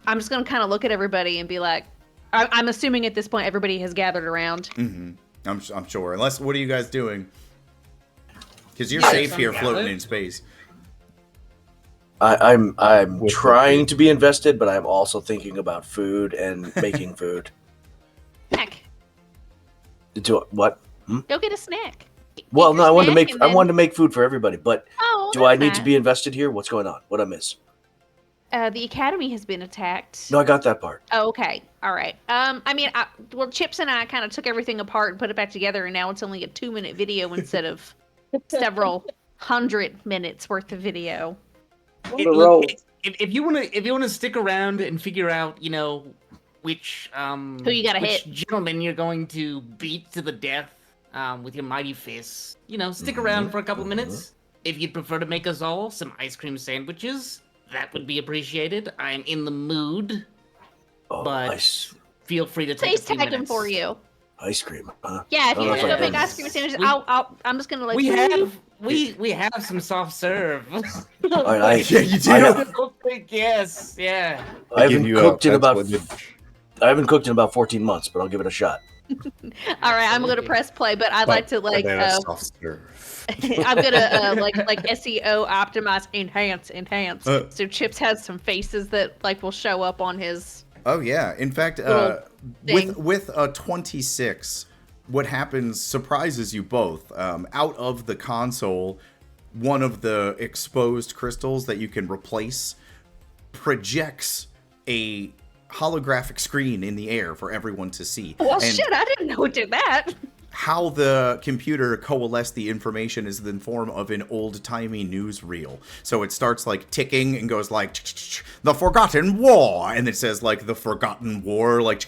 I'm just gonna kind of look at everybody and be like, I'm assuming at this point everybody has gathered around. Mm-hmm. I'm sure. Unless, what are you guys doing? Because you're Yeah, safe some here, gathered. floating in space. I'm With trying the- to be invested, but I'm also thinking about food and making food. Snack. Do what? Go get a snack. Well, Get no, your I wanted to snack make and I then- wanted to make food for everybody, but Oh, do I that's need to nice. be invested here? What's going on? What I miss? The academy has been attacked. No, I got that part. Oh, okay. All right. I mean, well, Chips and I kind of took everything apart and put it back together, and now it's only a 2-minute video instead of several 100 minutes worth of video. Look, if you wanna stick around and figure out, which Who you gotta which hit. gentleman you're going to beat to the death with your mighty fists, stick around for a couple minutes. If you'd prefer to make us all some ice cream sandwiches, that would be appreciated. I'm in the mood. Oh, But- ice Feel free to So take he's a few tagging minutes. for you. cream. Huh? Yeah, if I you don't want know to if go I make can. ice cream sandwiches, We- I'm just gonna like. We have some soft serve. All right, Yeah, you do. I have- Yes, yeah. I give haven't you a cooked in fence about with I haven't cooked in about 14 months, but I'll give it a shot. All right, I'm gonna press play, but I'd like to like. banana soft serve. I'm gonna like SEO optimize, enhance. So Chips has some faces that like will show up on his. Oh yeah. In fact, Little thing. with a 26, what happens surprises you both. Out of the console, one of the exposed crystals that you can replace projects a holographic screen in the air for everyone to see. Well, And shit, I didn't know it did that. how the computer coalesced the information is in the form of an old-timey newsreel. So it starts like ticking and goes like the Forgotten War, and it says like the Forgotten War like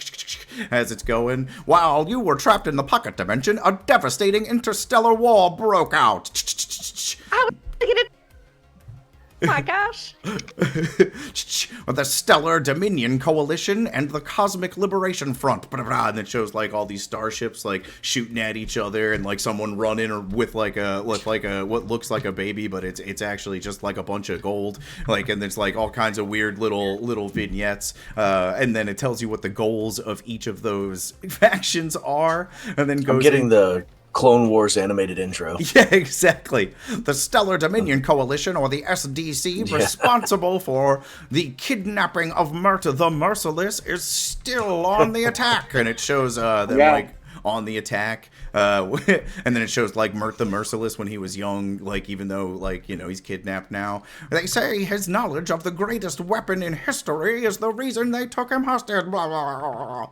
as it's going. While you were trapped in the pocket dimension, a devastating interstellar war broke out. I was thinking it. Oh my gosh. The Stellar Dominion Coalition and the Cosmic Liberation Front. Blah, blah, blah. And it shows like all these starships like shooting at each other, and like someone running or with like a what looks like a baby, but it's actually just like a bunch of gold. Like, and there's like all kinds of weird little vignettes. And then it tells you what the goals of each of those factions are, and then goes I'm getting in- the Clone Wars animated intro. Yeah, exactly. The Stellar Dominion Coalition, or the SDC, Yeah. responsible for the kidnapping of Murta the Merciless, is still on the attack. And it shows them, Yeah. like, on the attack. And then it shows, like, Mert the Merciless when he was young, like, even though, like, he's kidnapped now. They say his knowledge of the greatest weapon in history is the reason they took him hostage. Blah, blah, blah, blah.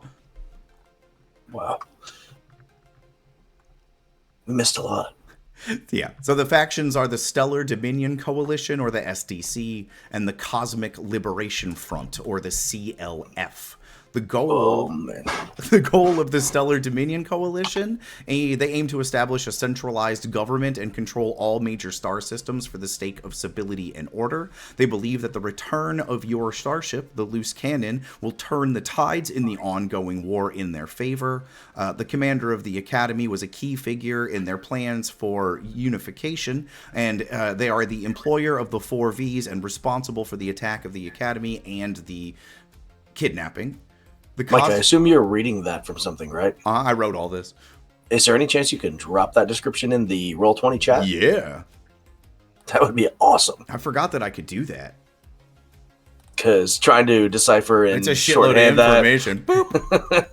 Wow. We missed a lot. Yeah. So the factions are the Stellar Dominion Coalition, or the SDC, and the Cosmic Liberation Front, or the CLF. The Oh goal, man. the goal of the Stellar Dominion Coalition, they aim to establish a centralized government and control all major star systems for the sake of stability and order. They believe that the return of your starship, the Loose Cannon, will turn the tides in the ongoing war in their favor. The commander of the Academy was a key figure in their plans for unification, and they are the employer of the 4Vs and responsible for the attack of the Academy and the kidnapping. The Mike, I cos- assume you're reading that from something, right? I wrote all this. Is there any chance you can drop that description in the Roll20 chat? Yeah. That would be awesome. I forgot that I could do that. Because trying to decipher and It's a shitload of shorthand that. information. Boop.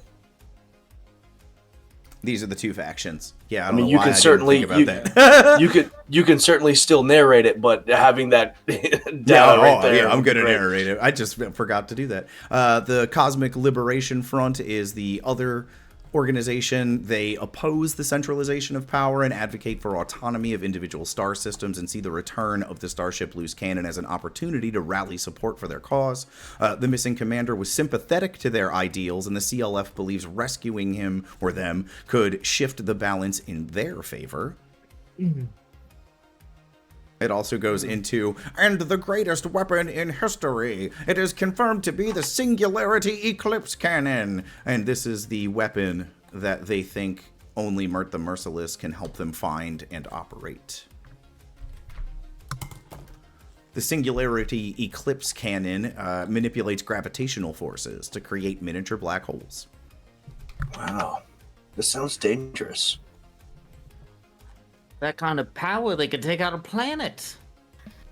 These are the two factions. Yeah, I don't mean, know you why can I didn't certainly- think about that. you can certainly still narrate it, but having that Yeah, down right there. yeah, I'm would be gonna great. narrate it. I just forgot to do that. The Cosmic Liberation Front is the other organization. They oppose the centralization of power and advocate for autonomy of individual star systems and see the return of the Starship Loose Cannon as an opportunity to rally support for their cause. The missing commander was sympathetic to their ideals, and the CLF believes rescuing him or them could shift the balance in their favor. It also goes into, and the greatest weapon in history. It is confirmed to be the Singularity Eclipse Cannon. And this is the weapon that they think only Mert the Merciless can help them find and operate. The Singularity Eclipse Cannon manipulates gravitational forces to create miniature black holes. Wow. This sounds dangerous. That kind of power, they could take out a planet.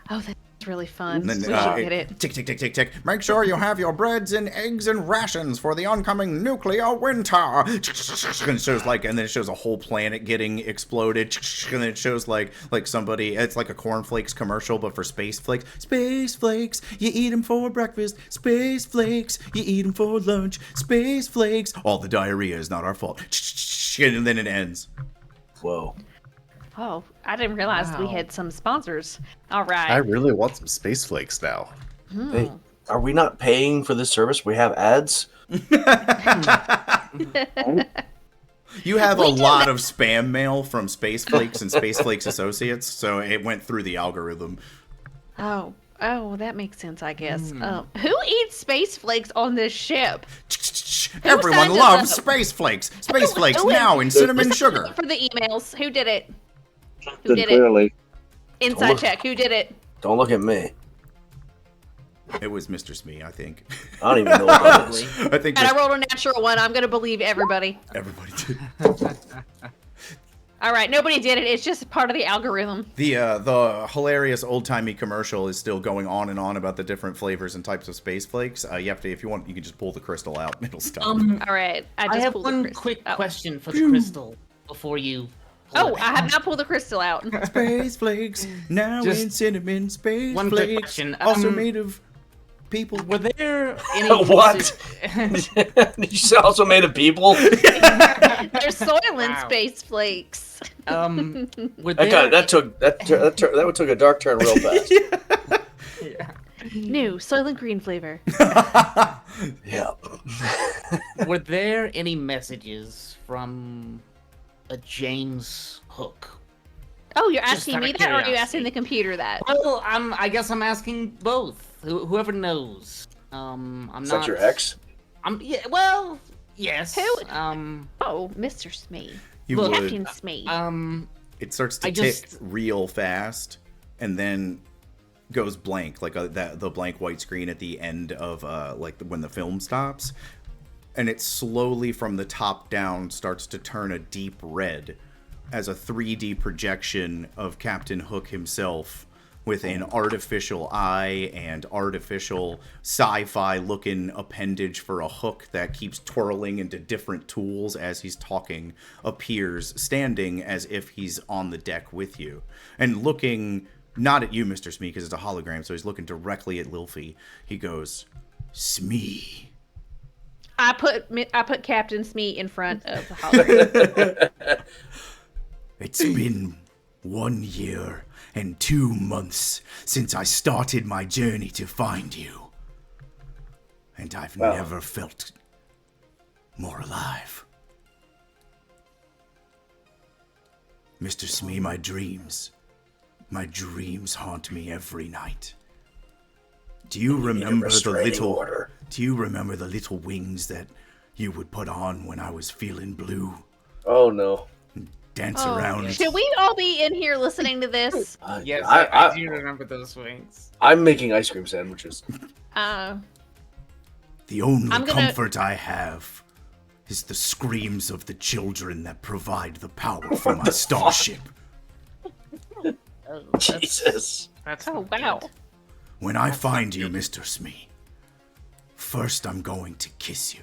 Oh, that's really fun. And then, We should get it. Tick, tick, tick, tick, tick. Make sure you have your breads and eggs and rations for the oncoming nuclear winter. And it shows and then it shows a whole planet getting exploded. And then it shows like somebody. It's like a cornflakes commercial, but for space flakes. Space flakes, you eat them for breakfast. Space flakes, you eat them for lunch. Space flakes. All the diarrhea is not our fault. And then it ends. Whoa. Oh, I didn't realize we Wow. had some sponsors. All right. I really want some space flakes now. Hey, are we not paying for this service? We have ads? You have a lot of spam mail from Space Flakes and Space Flakes Associates, so it went through the algorithm. Oh, that makes sense, I guess. Who eats space flakes on this ship? Everyone signed us loves up? Space Flakes. Space Flakes who- now in cinnamon Who's sugar. signed up for the emails? Who did it? Then did it? clearly. Inside look. check. Who did it? Don't look at me. It was Mr. Smee, I think. I don't even know what that is. I think And I just rolled a natural one. I'm gonna believe everybody. everybody did. All right, nobody did it. It's just part of the algorithm. The hilarious old timey commercial is still going on and on about the different flavors and types of Space Flakes. You have to, if you want, you can just pull the crystal out. It'll stop. All right, I I just have pulled the one crystal. quick Oh. question for the crystal before you. pull Oh, it I out. have not pulled the crystal out. Space Flakes now Just in cinnamon. Space one quick Flakes question, also made of people. Were there any What? uses- You said also made of people? They're Soylent Wow. space flakes. were That there that took a dark turn real fast. New Soylent Green flavor. Yeah. were there any messages from a James Hook? Oh, you're Just asking out me of that, or are you curiosity. asking the computer that? Well, I guess I'm asking both. Whoever knows. I'm Is not. that your ex? Yeah. Well, yes. Who? Oh, Mr. Smee. You Look, would. Captain Smee. It starts to I tick just- real fast, and then goes blank, like the blank white screen at the end of when the film stops, and it slowly from the top down starts to turn a deep red as a 3D projection of Captain Hook himself with an artificial eye and artificial sci-fi looking appendage for a hook that keeps twirling into different tools as he's talking, appears standing as if he's on the deck with you and looking not at you, Mr. Smee, because it's a hologram, so he's looking directly at Lilfy. He goes, Smee. I put Captain Smee in front of the hologram. It's been 1 year and 2 months since I started my journey to find you. And I've Wow. never felt more alive. Mr. Smee, my dreams haunt me every night. Do you remember the little order. Do you remember the little wings that you would put on when I was feeling blue? Oh no. Dance Oh, around. should we all be in here listening to this? yes. I do remember those wings. I'm making ice cream sandwiches. The only I'm gonna- comfort I have is the screams of the children that provide the power for my starship. Oh, Jesus. That's Oh, not wow. good. When I find you, Mr. Smee, first I'm going to kiss you.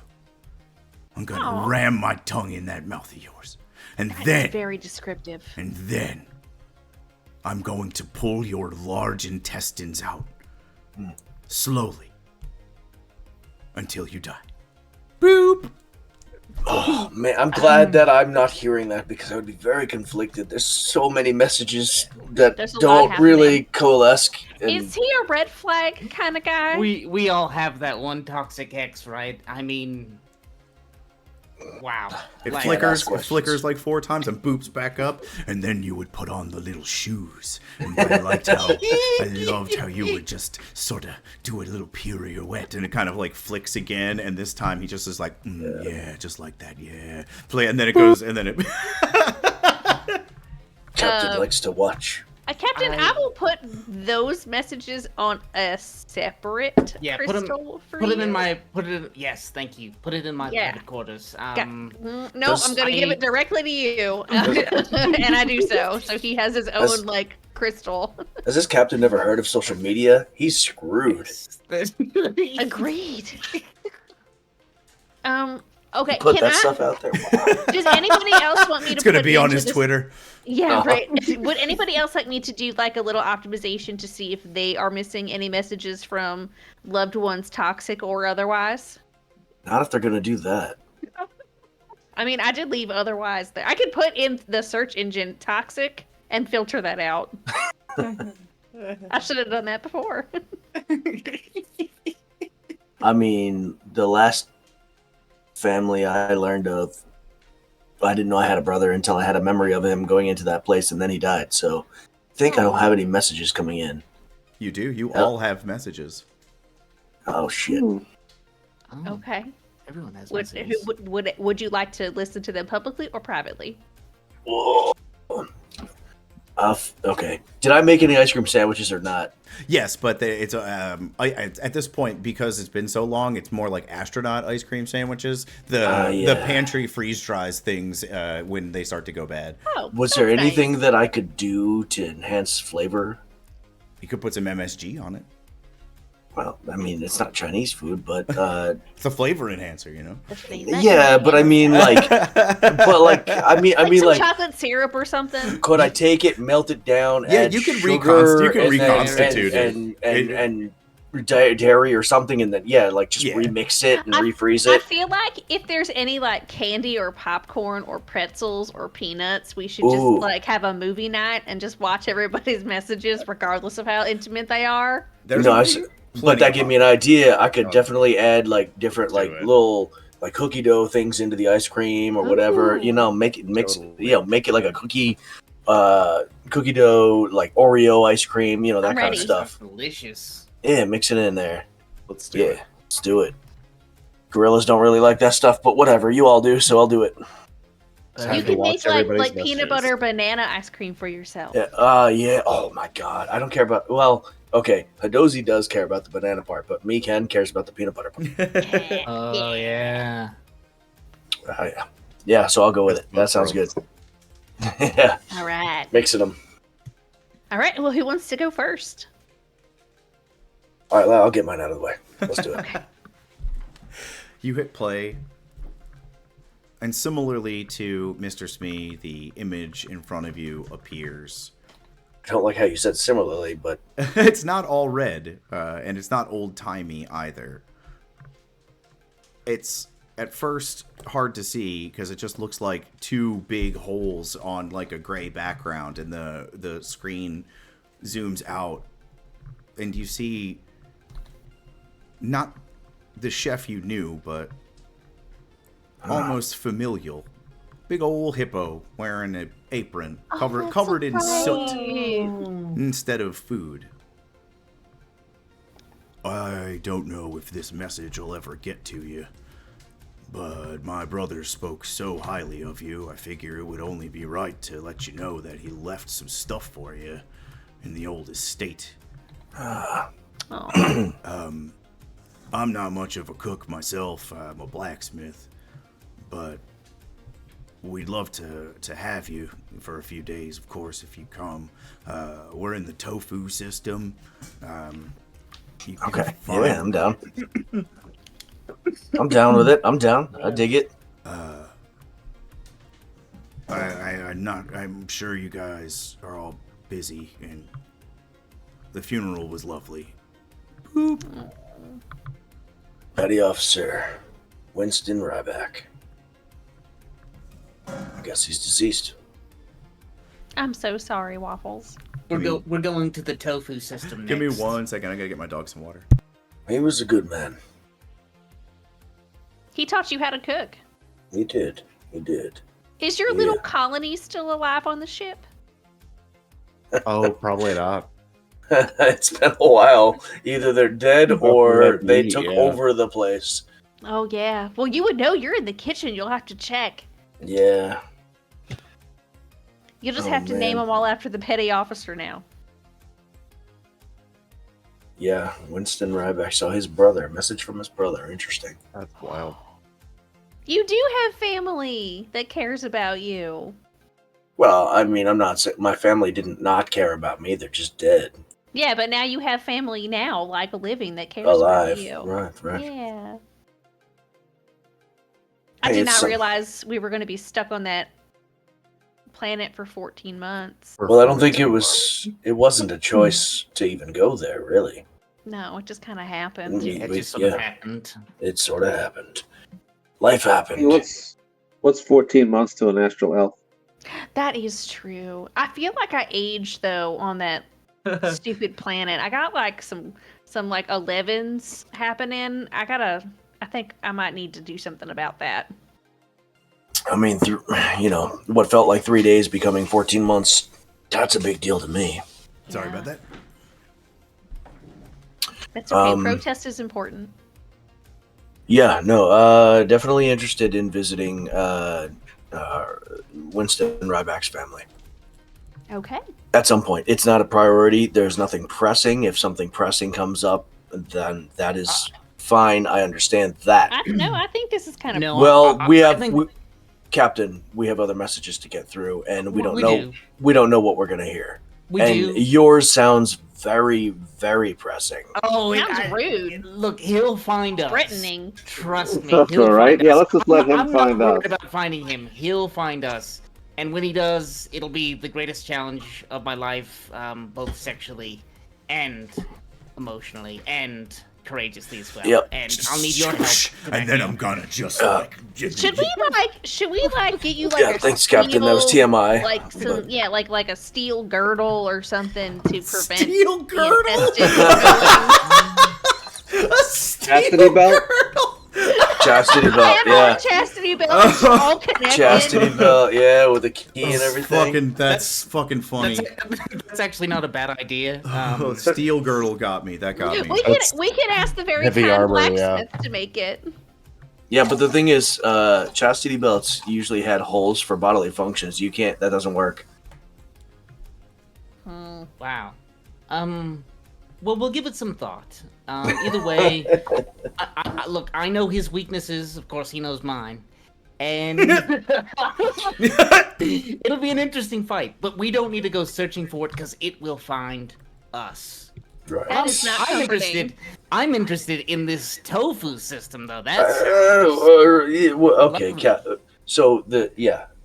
I'm going to Aw. ram my tongue in that mouth of yours. And That's then, very descriptive. I'm going to pull your large intestines out. Slowly. Until you die. Boop! Oh man, I'm glad that I'm not hearing that because I would be very conflicted. There's so many messages that There's a lot don't really happening. coalesce. Is he a red flag kind of guy? We all have that one toxic ex, right? I mean, wow. It Like, flickers like 4 times and boops back up, and then you would put on the little shoes. And I loved how you would just sort of do a little pirouette, and it kind of like flicks again, and this time he just is like, yeah, just like that, yeah. Play, and then it goes, and then it. Captain likes to watch. Captain, I will put those messages on a separate crystal for you. Yes, thank you. Put it in my private quarters. No, I'm gonna give it directly to you, and I do so. So he has his own like crystal. Has this captain never heard of social media? He's screwed. Agreed. Okay. Put that stuff out there. Does anybody else want me to? It's gonna be on his Twitter. Yeah, right. Would anybody else like me to do like a little optimization to see if they are missing any messages from loved ones, toxic or otherwise? Not if they're gonna do that. I mean, I did leave otherwise there. I could put in the search engine toxic and filter that out. I should have done that before. I mean, the last family I learned of, I didn't know I had a brother until I had a memory of him going into that place, and then he died. So I think I don't have any messages coming in. You do? You all have messages. Oh, shit. Okay. Everyone has messages. Would you like to listen to them publicly or privately? Whoa. Okay. Did I make any ice cream sandwiches or not? Yes, but it's at this point, because it's been so long, it's more like astronaut ice cream sandwiches. The pantry freeze dries things when they start to go bad. Oh, was there nice. anything that I could do to enhance flavor? You could put some MSG on it. Well, I mean, it's not Chinese food, but It's a flavor enhancer, you know. yeah, but I mean, like, I mean, some like, chocolate syrup or something. could I take it, melt it down? Yeah, add you can sugar reconstitute and dairy or something, and then just remix it and refreeze I it. feel like if there's any like candy or popcorn or pretzels or peanuts, we should just like have a movie night and just watch everybody's messages, regardless of how intimate they are. But that gave me an idea. I could definitely add like different little like cookie dough things into the ice cream or whatever. You know, make it make it like a cookie dough like Oreo ice cream. You know, that kind of stuff. Delicious. Yeah, mix it in there. Let's do it. Let's do it. Gorillas don't really like that stuff, but whatever. You all do, so I'll do it. You can make like peanut butter banana ice cream for yourself. Yeah. Yeah. Oh my God. I don't care about. Well, okay. Hadozi does care about the banana part, but me, Ken, cares about the peanut butter part. Oh yeah. Yeah. Yeah. So I'll go with it. That sounds good. Yeah. All right. Mixing them. All right. Well, who wants to go first? All right. I'll get mine out of the way. Let's do it. Okay. You hit play. And similarly to Mr. Smee, the image in front of you appears. I don't like how you said similarly, but It's not all red, and it's not old-timey either. It's, at first, hard to see, because it just looks like 2 big holes on, like, a gray background, and the screen zooms out, and you see not the chef you knew, but almost familial. Big old hippo wearing an apron covered in soot instead of food. I don't know if this message will ever get to you, but my brother spoke so highly of you, I figure it would only be right to let you know that he left some stuff for you in the old estate. I'm not much of a cook myself. I'm a blacksmith. But we'd love to have you for a few days, of course, if you come. We're in the tofu system. okay. Yeah, I'm down. I'm down with it. I'm down. I dig it. I'm sure you guys are all busy, and the funeral was lovely. Boop. Petty Officer Winston Ryback. guess he's deceased. I'm so sorry, Waffles. We're going to the tofu system next. Give me 1 second. I gotta get my dog some water. He was a good man. He taught you how to cook. He did. He did. Is your little colony still alive on the ship? Oh, probably not. It's been a while. Either they're dead or they took Yeah. over the place. Oh, yeah. Well, you would know. You're in the kitchen. You'll have to check. Yeah. You'll just Oh, have to name man. them all after the petty officer now. Yeah. Winston Ryback saw his brother. Message from his brother. Interesting. That's wild. You do have family that cares about you. Well, I mean, I'm not saying my family didn't not care about me. They're just dead. Yeah, but now you have family now, like living, that cares Alive. about you. Right. Yeah. I Hey, did it's not some- realize we were going to be stuck on that planet for 14 months. Well, I don't think it wasn't a choice to even go there, really. No, it just kind of happened. Yeah. It just sort of happened. It sort of happened. Life happened. Hey, what's 14 months to an astral elf? That is true. I feel like I aged though on that stupid planet. I got like some like 11s happening. I think I might need to do something about that. I mean, what felt like 3 days becoming 14 months, that's a big deal to me. Sorry Yeah. about that. That's okay. Um, Protest is important. Yeah, no, definitely interested in visiting Winston Ryback's family. Okay. At some point. It's not a priority. There's nothing pressing. If something pressing comes up, then that is fine. I understand that. I think this is kind of No, Well, I think Captain, we have other messages to get through, and we don't we know. do. We don't know what we're gonna hear. We and do. yours sounds very, very pressing. Oh, sounds rude. Look, he'll find us. threatening. Trust me. That's he'll all right. find Yeah, us. let's just let him I'm find not worried us. about finding him. He'll find us. And when he does, it'll be the greatest challenge of my life, both sexually and emotionally and courageously as well. Yep. And I'll need your help. to And back then me I'm up. gonna just Should we get you like Yeah, a thanks, Captain. That was steel, TMI. like some But- like a steel girdle or something to prevent Steel the girdle? intestines going. a steel Chastity belt? girdle. Chastity I belt, have yeah. all chastity belts all connected. Chastity belt, yeah, with the key and everything. That's fucking funny. That's actually not a bad idea. Oh, steel girdle got me. That got me. We can ask the very Heavy kind armor, blacksmith to make it. Yeah, but the thing is, chastity belts usually had holes for bodily functions. That doesn't work. Wow. Well, we'll give it some thought. Either way, look, I know his weaknesses. Of course, he knows mine. And it'll be an interesting fight, but we don't need to go searching for it because it will find us. Right. That is not comforting. I'm interested in this tofu system, though. That's Okay, so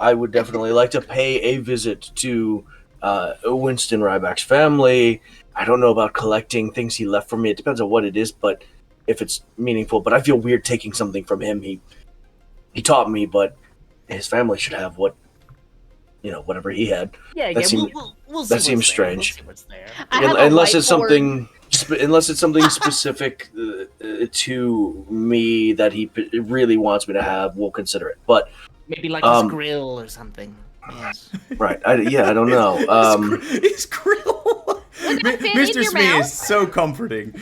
I would definitely like to pay a visit to Winston Ryback's family. I don't know about collecting things he left for me. It depends on what it is, but if it's meaningful. But I feel weird taking something from him. He taught me, but his family should have whatever he had. yeah. That seems- We'll see that what's seems there. strange. We'll see what's there. I have a Unless it's whiteboard. something specific to me that he really wants me to have, we'll consider it. But Maybe like his grill or something. Yes. right, I don't know. His grill. Would that fit in Mr. your Smee mouth? is so comforting. I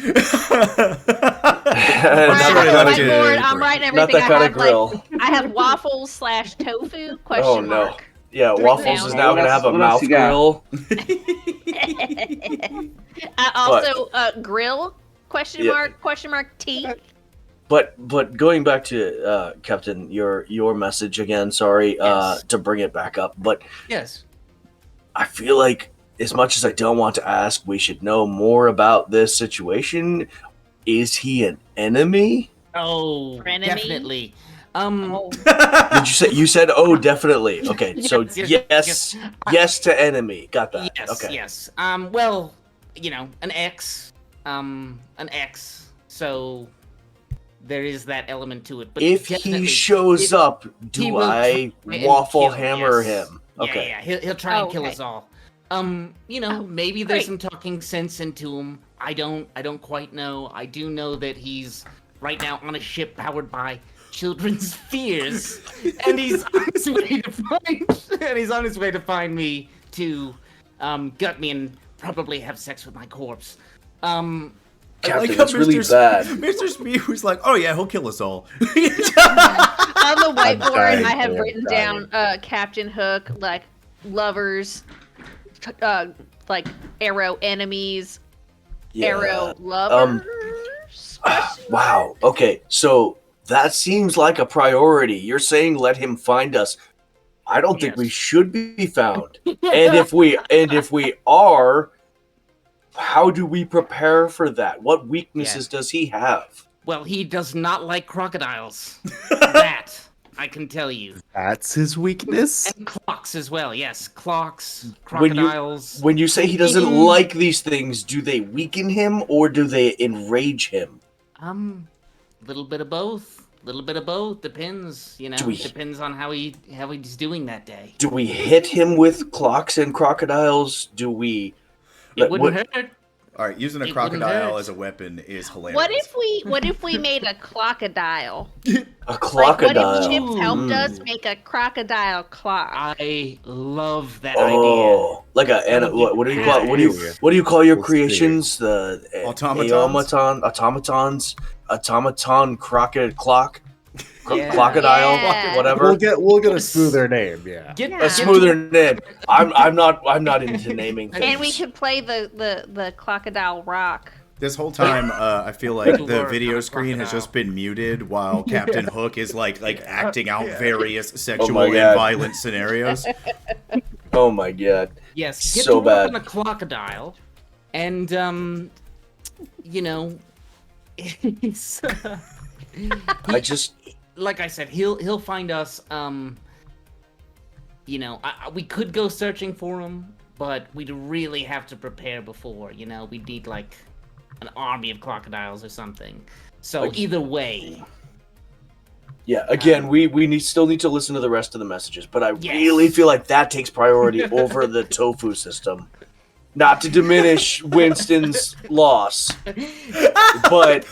Sorry, have a left you whiteboard. in I'm for- writing Not everything. that kind of grill. I have waffles / tofu ? Oh no. Mark. Yeah, Three Waffles down. is now What going to else- have a what else mouth you got? grill. I also grill ? Yeah. T. But going back to Captain, your message again. Sorry Yes. to bring it back up, but Yes. I feel like as much as I don't want to ask, we should know more about this situation. Is he an enemy? Oh, Frenemy? definitely. Oh. Did you said oh definitely. Okay, so Yes, yes to enemy. Got that. Yes, Okay. yes. Well, an X. An X. So there is that element to it. But If he definitely, shows up, he do will I try and waffle kill, hammer yes. him? Yeah, Okay. yeah, he'll try and kill Okay. us all. Oh, Maybe there's great. some talking sense into him. I don't quite know. I do know that he's right now on a ship powered by children's fears, and he's on his way to find me to gut me and probably have sex with my corpse. Captain, how that's really Mr. bad. Mr. Speed was like, "Oh yeah, he'll kill us all." On the whiteboard, dying, I have I'm written dying. down Captain Hook, like lovers, like arrow enemies, Yeah. arrow lovers. Wow. Okay, so that seems like a priority. You're saying let him find us. I don't think we Yes. should be found. And if we are, how do we prepare for that? What weaknesses does he have? Well, he does not like crocodiles. That I can tell you. That's his weakness. And clocks as well. Yes, clocks, When you- crocodiles. When you say he doesn't like these things, do they weaken him or do they enrage him? Little bit of both. Little bit of both. Depends. Do we- Depends on how he's doing that day. Do we hit him with clocks and crocodiles? Do we? It wouldn't hurt. All right, using a It wouldn't crocodile hurt. as a weapon is hilarious. What if we made a crocodile? A crocodile. Like, what if Chips helped us make a crocodile clock? I love that Oh, like a what do you call what do you call your Let's see. creations? The Automatons? automaton crocodile, Yeah. crocodile, Yeah. whatever. We'll get a smoother name. Yeah. A smoother name. I'm not into naming things. And we could play the crocodile rock. This whole time, I feel like the Lord, video not a screen has crocodile. just been muted while Captain Hook is like acting out various sexual my and God. violent scenarios. Oh my god. Yes, get So to work bad. on the crocodile, and he's, I just like I said, he'll find us. We could go searching for him, but we'd really have to prepare before. We'd need like an army of crocodiles or something. So Like- either way, yeah. Again, we still need to listen to the rest of the messages, but I Yes. really feel like that takes priority over the tofu system. Not to diminish Winston's loss, but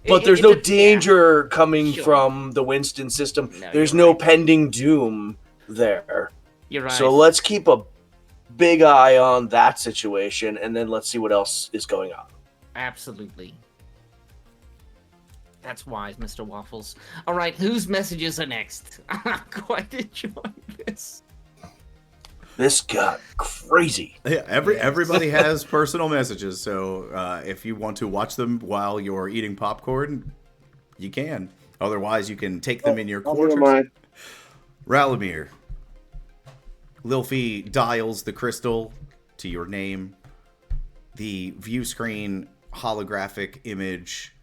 but there's no danger coming Sure. from the Winston system. No, There's you're no right. pending doom there. You're right. So let's keep a big eye on that situation, and then let's see what else is going on. Absolutely. That's wise, Mr. Waffles. All right, whose messages are next? I'm quite enjoying this. This got crazy. Yeah, everybody has personal messages, so if you want to watch them while you're eating popcorn, you can. Otherwise, you can take them in your I'll do quarters. mine. Ralamir. Lilfi dials the crystal to your name. The view screen holographic image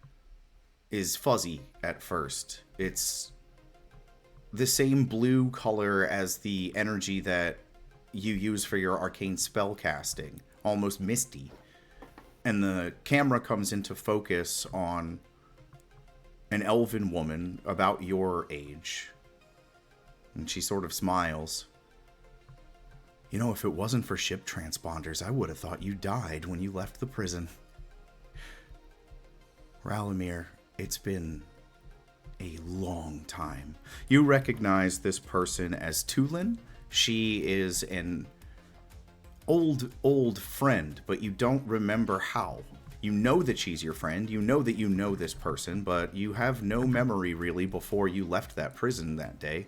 is fuzzy at first. It's the same blue color as the energy that you use for your arcane spell casting, almost misty. And the camera comes into focus on an elven woman about your age. And she sort of smiles. You know, if it wasn't for ship transponders, I would have thought you died when you left the prison. Ralamir, it's been a long time. You recognize this person as Tulin. She is an old friend, but you don't remember how. You know that she's your friend, you know that you know this person, but you have no memory really before you left that prison that day.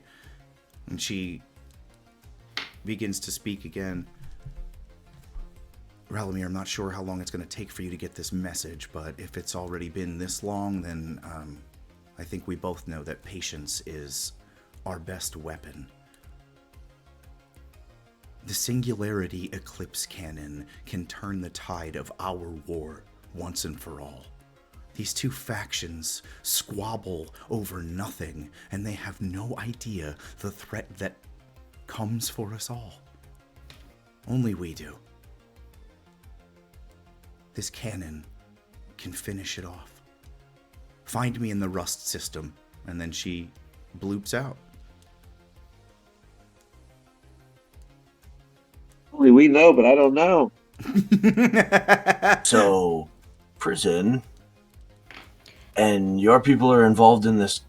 And she begins to speak again. Ralamir, I'm not sure how long it's going to take for you to get this message, but if it's already been this long, then I think we both know that patience is our best weapon. The Singularity Eclipse Cannon can turn the tide of our war once and for all. These two factions squabble over nothing, and they have no idea the threat that comes for us all. Only we do. This cannon can finish it off. Find me in the Rust system. And then she bloops out. Only we know, but I don't know. So, prison, and your people are involved in this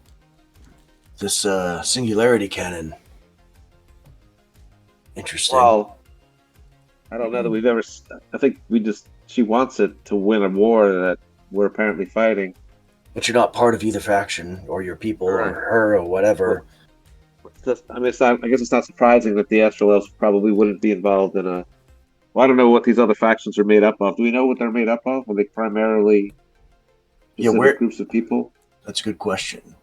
singularity cannon. Interesting. Well, I don't know that we've ever. I think she wants it to win a war that we're apparently fighting. But you're not part of either faction, or your people, Right. or her, or whatever. I mean, it's not. I guess it's not surprising that the Astral Elves probably wouldn't be involved in a. Well, I don't know what these other factions are made up of. Do we know what they're made up of? Are they primarily specific groups of people? That's a good question.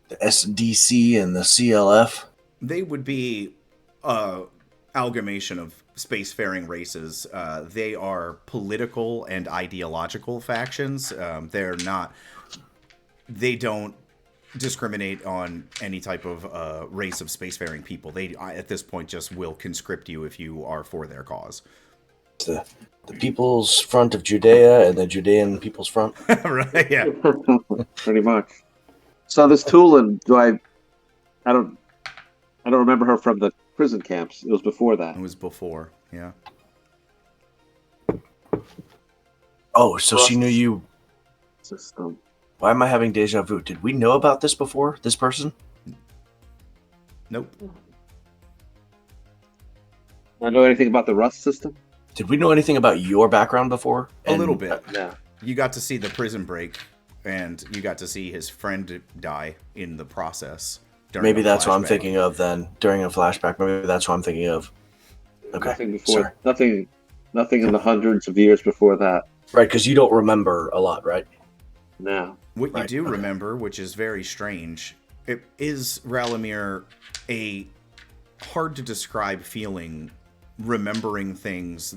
The SDC and the CLF? They would be amalgamation of spacefaring races. They are political and ideological factions. They don't discriminate on any type of race of spacefaring people. They, at this point, just will conscript you if you are for their cause. The People's Front of Judea and the Judean People's Front? Right, yeah. Pretty much. So this Tulin, I don't remember her from the prison camps. It was before that. It was before, yeah. Oh, so she knew you. System. Why am I having deja vu? Did we know about this before? This person? Nope. I know anything about the Rust system? Did we know anything about your background before? A little bit. Yeah. You got to see the prison break, and you got to see his friend die in the process. Maybe that's what I'm flashback. thinking of then. During a flashback, maybe that's what I'm thinking of. Okay. Nothing before. Sorry. Nothing in the hundreds of years before that. Right, because you don't remember a lot, right? No. What Right, you do okay. remember, which is very strange, it is Ralamir a hard to describe feeling, remembering things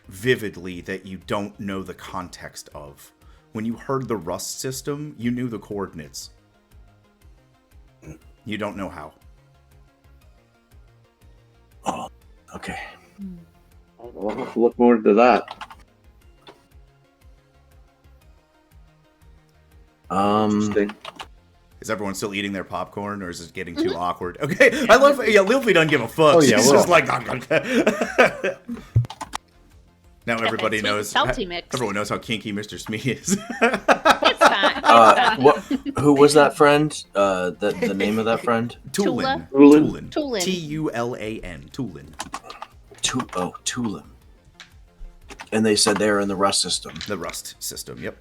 vividly that you don't know the context of. When you heard the Rust system, you knew the coordinates. You don't know how. Oh, okay. I'll have to look more into that. Interesting. Is everyone still eating their popcorn, or is it getting too awkward? Okay, I love. Yeah, Lilfy doesn't give a fuck. Oh, yeah, She's we're just all- like. Now everybody Sweet knows. salty mix. Everyone knows how kinky Mr. Smee is. It's fine. It's fine. Who was that friend? The name of that friend? Tulin. Tulin. Tulin. Tulan. Tulin. Tulin. And they said they're in the Rust system. The Rust system. Yep.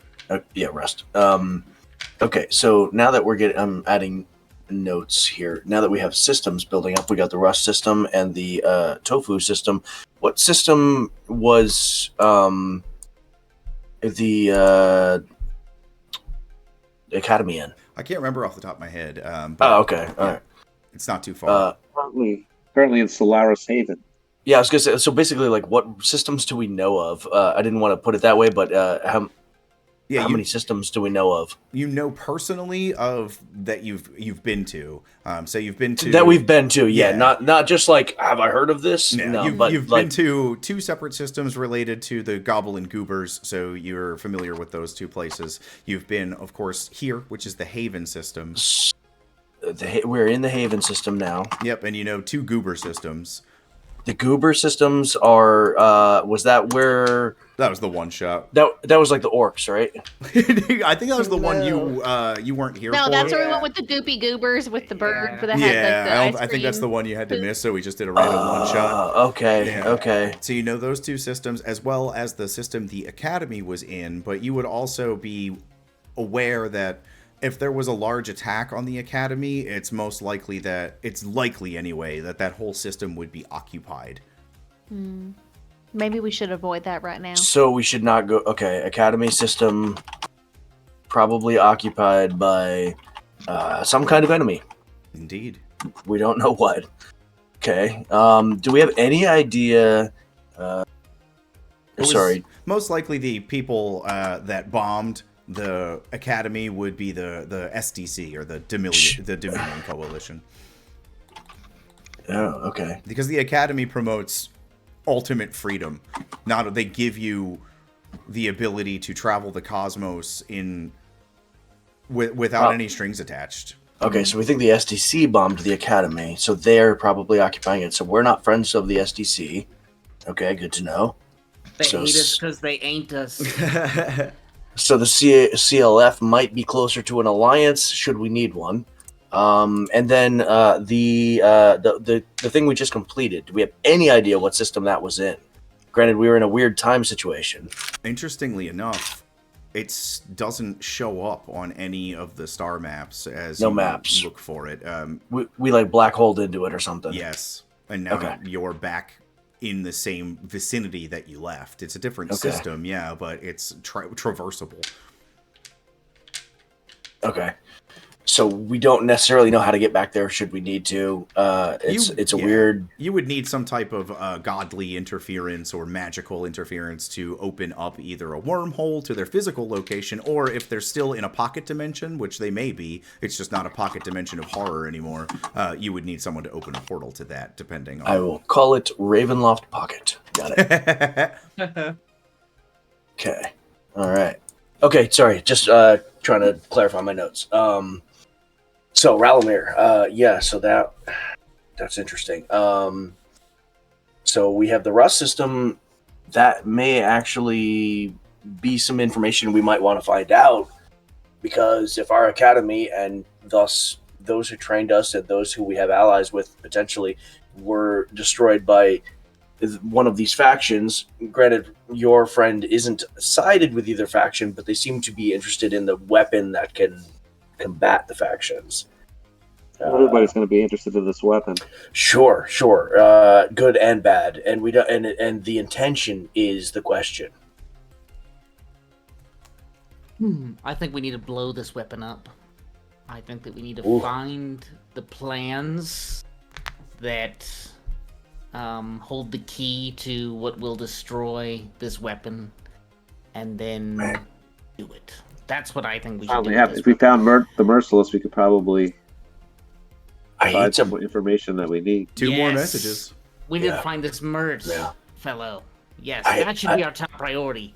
Yeah, Rust. Okay, so now that I'm adding notes here. Now that we have systems building up, we got the Rust system and the Tofu system. What system was the Academy in? I can't remember off the top of my head. But Oh, okay. All right. It's not too far. Currently in Solaris Haven. Yeah, I was gonna say. So basically, like, what systems do we know of? I didn't want to put it that way, but how many systems do we know of? You know personally of that you've been to. So you've been to That we've been to, yeah. Yeah. Not just like, have I heard of this? Yeah, No, you've, but you've like, been to two separate systems related to the Goblin Goobers, so you're familiar with those two places. You've been, of course, here, which is the Haven system. we're in the Haven system now. Yep, and you know two Goober systems. The Goober systems are. Was that where? That was the one shot. That was like the orcs, right? I think that was the one you weren't here No, for. that's where we went with the goopy goobers with the bird that had Yeah, like the ice I think that's the cream. one you had to miss, so we just did a random one shot. Okay, Yeah. okay. So you know those two systems, as well as the system the Academy was in, but you would also be aware that if there was a large attack on the Academy, it's likely anyway, that whole system would be occupied. Maybe we should avoid that right now. So we should not go. Okay, Academy system probably occupied by some kind of enemy. Indeed. We don't know what. Okay. Do we have any idea? It was Sorry. Most likely the people that bombed the Academy would be the SDC, or the Dominion Coalition. Oh, okay. Because the Academy promotes ultimate freedom. They give you the ability to travel the cosmos in without any strings attached. Okay, so we think the SDC bombed the academy, so they're probably occupying it. So we're not friends of the SDC. Okay, good to know. They So hate us because they ain't us. So the CLF might be closer to an alliance should we need one. And then the thing we just completed. Do we have any idea what system that was in? Granted, we were in a weird time situation. Interestingly enough, it doesn't show up on any of the star maps as No you maps. look for it. We like black holed into it or something. Yes, and now Okay. you're back in the same vicinity that you left. It's a different Okay. system, yeah, but it's traversable. Okay. So we don't necessarily know how to get back there should we need to. It's a weird. You would need some type of godly interference or magical interference to open up either a wormhole to their physical location, or if they're still in a pocket dimension, which they may be, it's just not a pocket dimension of horror anymore. You would need someone to open a portal to that, depending on. I will call it Ravenloft Pocket. Got it. Okay. All right. Okay. Sorry. Just trying to clarify my notes. So Ralamir, yeah, so that's interesting. So we have the Rust system. That may actually be some information we might want to find out, because if our academy and thus those who trained us and those who we have allies with potentially were destroyed by one of these factions, granted your friend isn't sided with either faction, but they seem to be interested in the weapon that can combat the factions. Everybody's going to be interested in this weapon. Sure. Good and bad, and we don't. And the intention is the question. I think we need to blow this weapon up. I think that we need to Ooh. find the plans that hold the key to what will destroy this weapon, and then Man. do it. That's what I think we should Probably do. have. with If we this weapon. found the Merciless, we could probably I hate find to. some information that we need. Two more Yes. messages. We need Yeah. to find this merge, Yeah. fellow. Yes, I- that should be our top priority.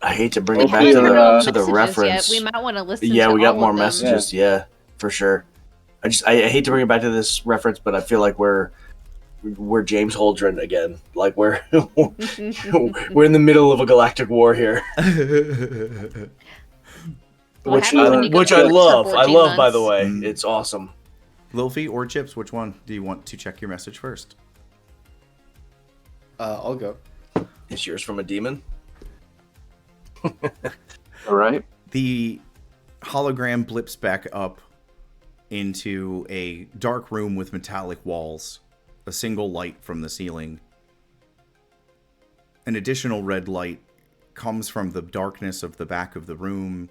I hate to bring We it back haven't to heard the all to the messages reference. Yet. We might want to listen. Yeah, to we got all more of them. messages. Yeah, for sure. I hate to bring it back to this reference, but I feel like we're James Holdren again. Like we're we're in the middle of a galactic war here. What which happens when you go which I to love. for I 14 love, by the months? way. Mm. It's awesome. Lilfy or Chips, which one do you want to check your message first? I'll go. Is yours from a demon? All right. The hologram blips back up into a dark room with metallic walls, a single light from the ceiling. An additional red light comes from the darkness of the back of the room,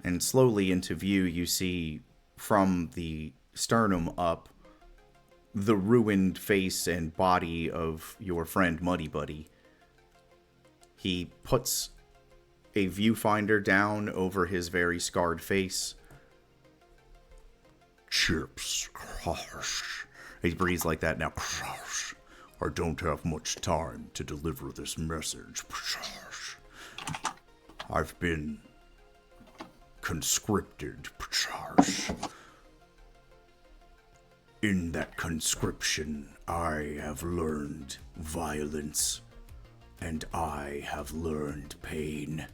and slowly into view you see from the sternum up the ruined face and body of your friend Muddy Buddy. He puts a viewfinder down over his very scarred face. Chips, crush. He breathes like that now. Crush. I don't have much time to deliver this message. Crush. I've been conscripted. Crush. In that conscription, I have learned violence, and I have learned pain.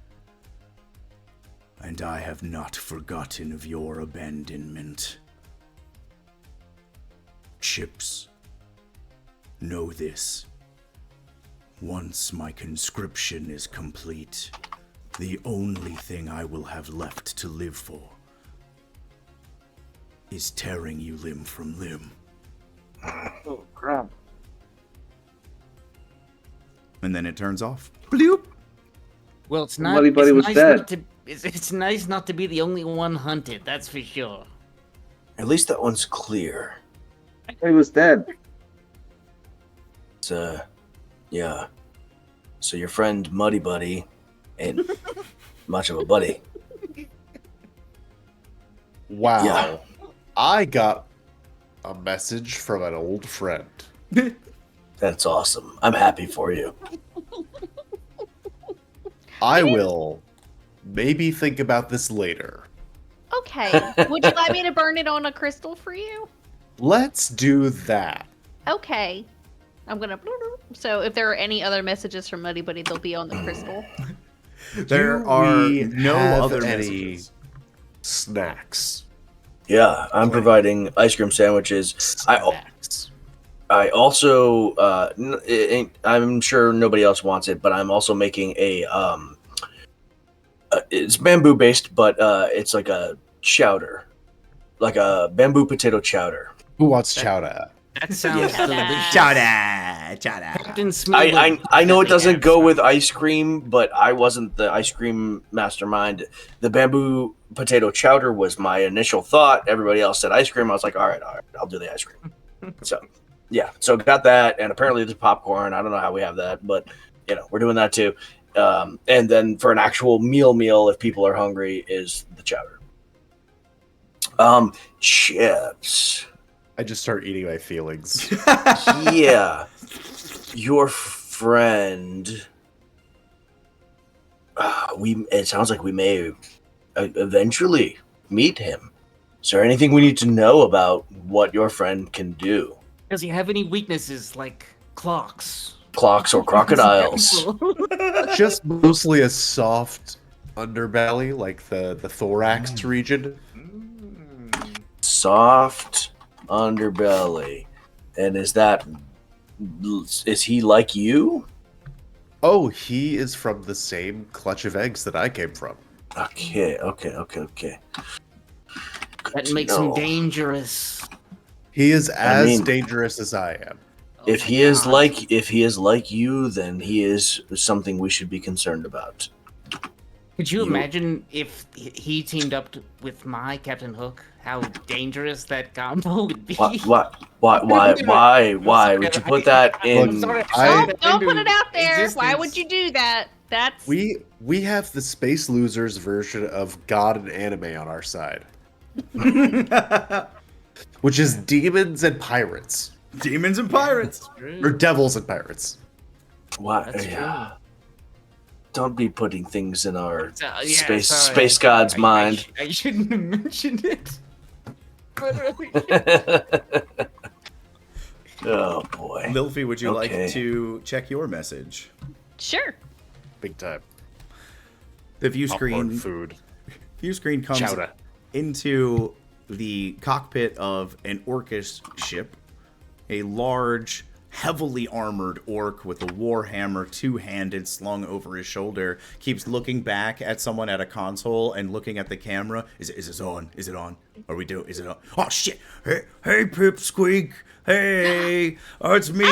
And I have not forgotten of your abandonment. Chips, know this. Once my conscription is complete, the only thing I will have left to live for is tearing you limb from limb. Oh, crap. And then it turns off. Bloop. Well, it's not. Muddy Buddy it's was nice dead. Not to, it's nice not to be the only one hunted. That's for sure. At least that one's clear. He was dead. It's yeah. So your friend Muddy Buddy ain't much of a buddy. Wow. Yeah. I got a message from an old friend. That's awesome. I'm happy for you. I will maybe think about this later. Okay. Would you like me to burn it on a crystal for you? Let's do that. Okay. I'm gonna. So if there are any other messages from Muddy Buddy, they'll be on the crystal. There Do are we no have other any messages. snacks? Yeah, I'm providing ice cream sandwiches. Snacks. I also, I'm sure nobody else wants it, but I'm also making it's bamboo based, but it's like a chowder, like a bamboo potato chowder. Who wants chowder? That sounds Yeah. delicious. Chowder, chowder. Captain Smooth. I know it doesn't go with ice cream, but I wasn't the ice cream mastermind. The bamboo potato chowder was my initial thought. Everybody else said ice cream. I was like, all right, I'll do the ice cream. So, yeah, so got that, and apparently there's popcorn. I don't know how we have that, but we're doing that too. And then for an actual meal, if people are hungry, is the chowder. Chips. I just start eating my feelings. Yeah, your friend. It sounds like we may eventually meet him. Is there anything we need to know about what your friend can do? Does he have any weaknesses like clocks? Clocks or crocodiles? Just mostly a soft underbelly, like the thorax region. Soft underbelly. And is he like you? Oh, he is from the same clutch of eggs that I came from. Okay. That makes him dangerous. He is as mean- dangerous as I am. If he is like you, then he is something we should be concerned about. Could you imagine if he teamed up with my Captain Hook? How dangerous that combo would be. Why would you put that in? Don't put it out there. Why would you do that? That's We have the space losers version of God and anime on our side, which is demons and pirates, Demons and pirates. or devils and pirates. Why? That's Yeah. Don't be putting things in our Yeah, sorry. space god's mind. I shouldn't have mentioned it. Oh boy. Lilfy, would you Okay. like to check your message? sure. Big time. The view Popcorn screen food. comes Chowder. into the cockpit of an orcish ship. A large, heavily armored orc with a warhammer two-handed slung over his shoulder keeps looking back at someone at a console and looking at the camera. Is this on? Is it on? Is it on? Oh shit! Hey, Pipsqueak! Hey, it's me,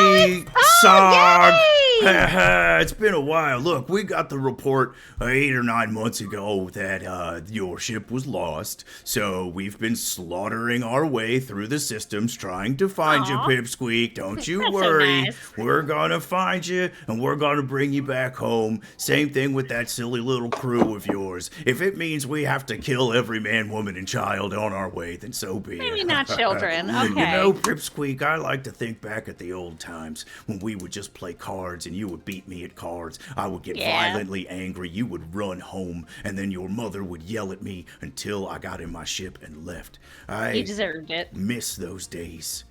Sog. It's been a while. Look, we got the report 8 or 9 months ago that your ship was lost. So we've been slaughtering our way through the systems trying to find you, Pipsqueak. Don't you That's so worry. nice. We're gonna find you and we're gonna bring you back home. Same thing with that silly little crew of yours. If it means we have to kill every man, woman, and child on our way, then so be it. Maybe not children. You Okay. know, Pipsqueak, I like to think back at the old times when we would just play cards and you would beat me at cards. I would get violently angry, you would run home, and then your mother would yell at me until I got in my ship and left. You I deserved it. miss those days.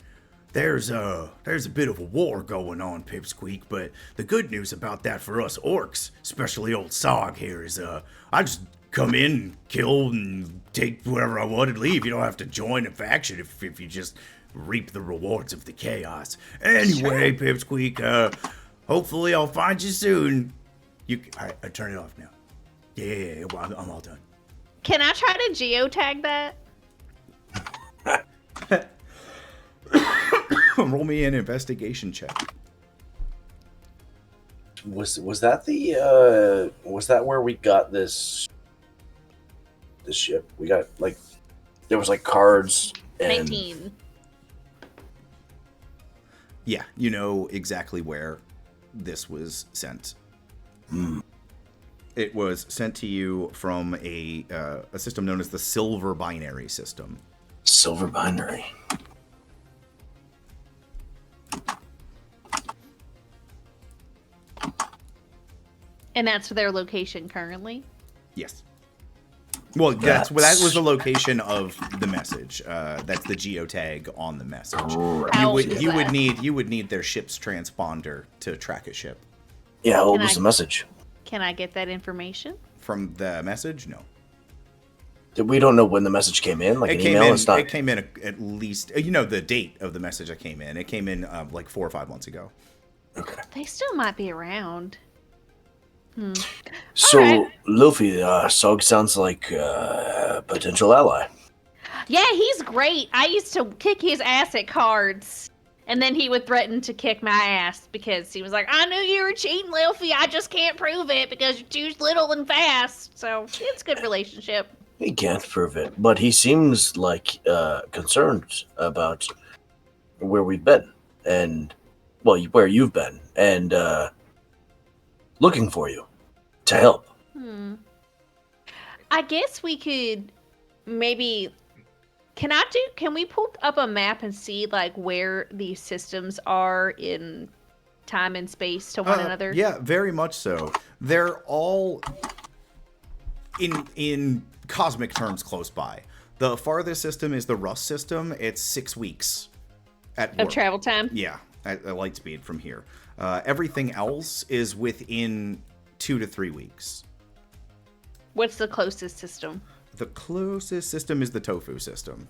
There's a bit of a war going on, Pipsqueak, but the good news about that for us orcs, especially old Sog here, is I just come in, kill, and take whatever I want and leave. You don't have to join a faction if you just reap the rewards of the chaos. Anyway, Pipsqueak, hopefully I'll find you soon. I turn it off now. Yeah, well, I'm all done. Can I try to geotag that? Roll me an investigation check. Was that was that where we got this ship? We got there was cards and 19. Yeah, you know exactly where this was sent. It was sent to you from a system known as the Silver Binary System. silver binary. And that's their location currently. Yes. Well, that was the location of the message. That's the geotag on the message. How old is You that? would need their ship's transponder to track a ship. Yeah, how old Can was I- the message? Can I get that information? From the message, no. We don't know when the message came in. Like It an came email. in. It's not. It came in at least. You know the date of the message that came in. It came in like 4 or 5 months ago. Okay. They still might be around. So Alright. Luffy, Sog sounds like a potential ally. Yeah, he's great. I used to kick his ass at cards. And then he would threaten to kick my ass because he was like, I knew you were cheating, Luffy. I just can't prove it because you're too little and fast. So it's a good relationship. He can't prove it, but he seems like concerned about where we've been and, well, where you've been and looking for you to help. I guess we could maybe. Can we pull up a map and see like where these systems are in time and space to one another? Yeah, very much so. They're all in cosmic terms close by. The farthest system is the Rust system. It's 6 weeks at work. Of travel time? Yeah, at light speed from here. Everything else is within 2 to 3 weeks. What's the closest system? The closest system is the Tofu system.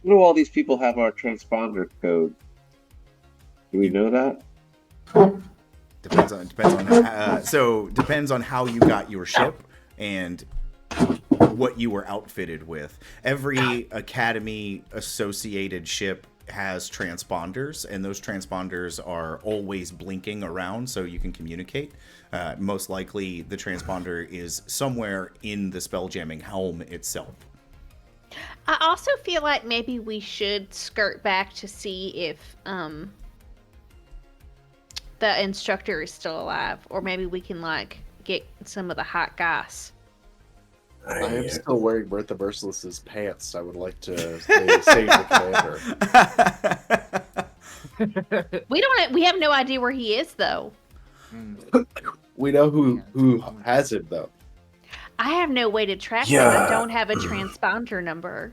Where do all these people have our transponder code? Do we know that? Depends on how you got your ship and what you were outfitted with. Every Academy associated ship has transponders, and those transponders are always blinking around so you can communicate. Most likely the transponder is somewhere in the spelljamming helm itself. I also feel like maybe we should skirt back to see if the instructor is still alive, or maybe we can like get some of the hot gas. I am still wearing Bertha Merciless's pants. I would like to save the commander. We have no idea where he is though. We know who has him though. I have no way to track him. Yeah. I don't have a transponder number.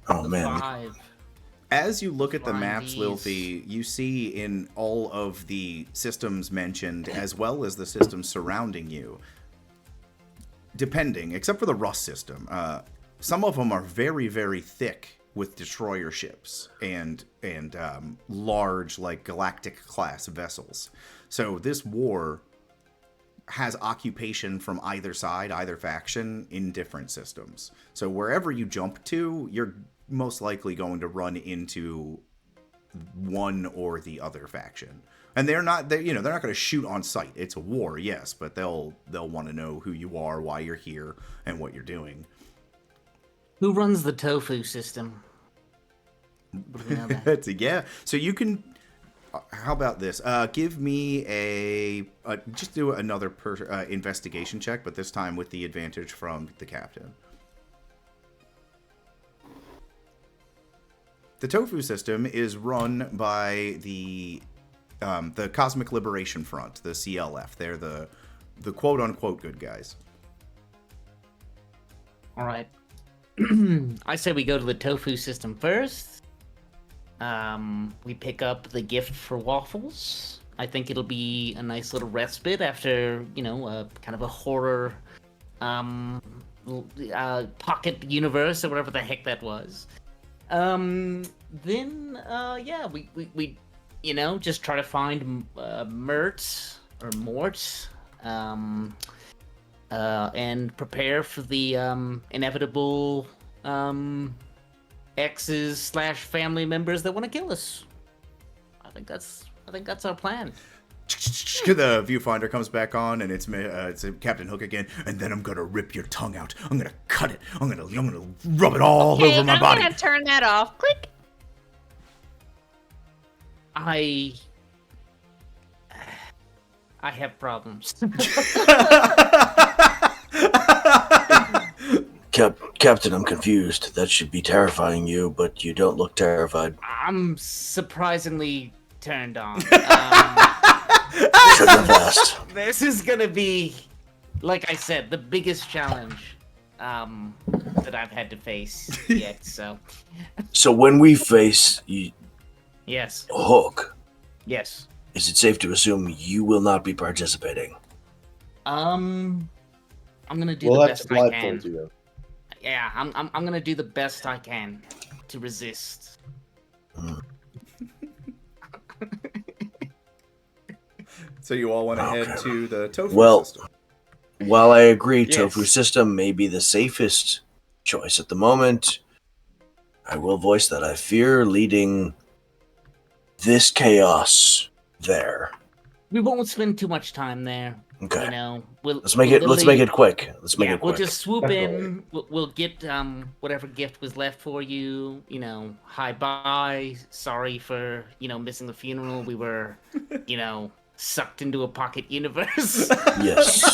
Oh man. 5. As you look at the Find maps, these. Lilfi, you see in all of the systems mentioned, as well as the systems surrounding you, depending, except for the Rust system, some of them are very, very thick with destroyer ships and large, like, galactic class vessels. So this war has occupation from either side, either faction, in different systems. So wherever you jump to, you're most likely going to run into one or the other faction. And they're not going to shoot on sight. It's a war, yes, but they'll want to know who you are, why you're here, and what you're doing. Who runs the tofu system? Would we know that? Yeah. So you can. How about this? Give me just do another investigation check, but this time with the advantage from the captain. The Tofu system is run by the Cosmic Liberation Front, the CLF. They're the quote unquote good guys. All right. I say we go to the tofu system first. We pick up the gift for waffles. I think it'll be a nice little respite after, kind of a horror pocket universe or whatever the heck that was. Then we just try to find Mert or Mort, and prepare for the inevitable exes/family members that want to kill us. I think that's our plan. The viewfinder comes back on, and it's Captain Hook again. And then I'm gonna rip your tongue out. I'm gonna cut it. I'm gonna rub it all Okay, over my I'm body. gonna turn that off. Click. I have problems. Captain, I'm confused. That should be terrifying you, but you don't look terrified. I'm surprisingly turned on. Shouldn't have asked. This is gonna be like I said, the biggest challenge that I've had to face yet. So So when we face yes, Hook, yes. is it safe to assume you will not be participating? I'm gonna do We'll the have to best I can. blindfold you. Yeah, I'm gonna do the best I can to resist. So you all want to head Okay. to the tofu Well, system. while I agree Yes. tofu system may be the safest choice at the moment, I will voice that I fear leading this chaos there. We won't spend too much time there. Okay. You know, we'll Let's make we'll it literally- quick. Let's make yeah, it we'll quick. just swoop Definitely. in. We'll get whatever gift was left for you. You know, hi bye. Sorry for missing the funeral. We were, sucked into a pocket universe. Yes.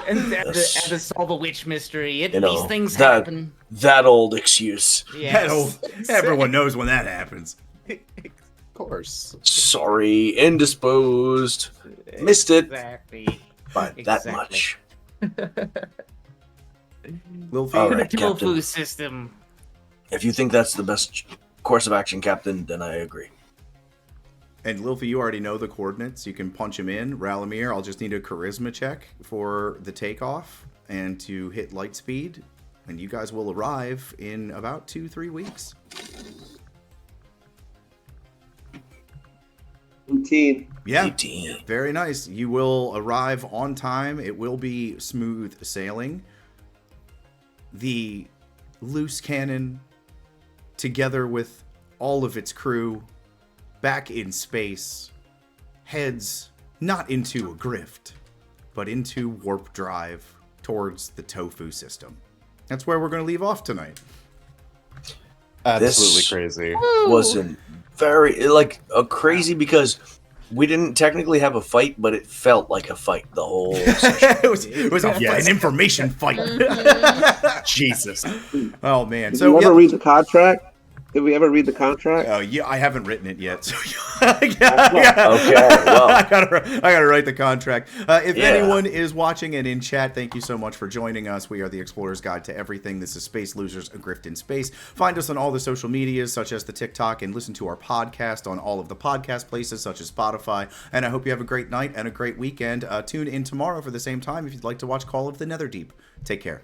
and had Yes. to solve a witch mystery. You know, These things that- happen. That old excuse. Yes. That old, everyone knows when that happens. Of course. Sorry, indisposed. Missed it Exactly. by that Exactly. much. Lil All Fee, right, The tofu Captain. system. If you think that's the best course of action, Captain, then I agree. and Lil Fee, you already know the coordinates. You can punch him in. Ralamir, I'll just need a charisma check for the takeoff and to hit light speed. And you guys will arrive in about 2-3 weeks. 18. Yeah. 18. Very nice. You will arrive on time. It will be smooth sailing. The loose cannon, together with all of its crew, back in space, heads not into a grift, but into warp drive towards the tofu system. That's where we're going to leave off tonight. Absolutely This- crazy. Wasn't very crazy because we didn't technically have a fight, but it felt like a fight the whole session. it was Yes. an information fight. Jesus. Oh man! Did So you ever yeah. read the contract? Did we ever read the contract? Yeah, I haven't written it yet. So Okay, well. I gotta write the contract. If Yeah. anyone is watching and in chat, thank you so much for joining us. We are the Explorer's Guide to Everything. This is Space Losers, a Grift in Space. Find us on all the social medias, such as the TikTok, and listen to our podcast on all of the podcast places, such as Spotify. And I hope you have a great night and a great weekend. Tune in tomorrow for the same time if you'd like to watch Call of the Netherdeep. Take care.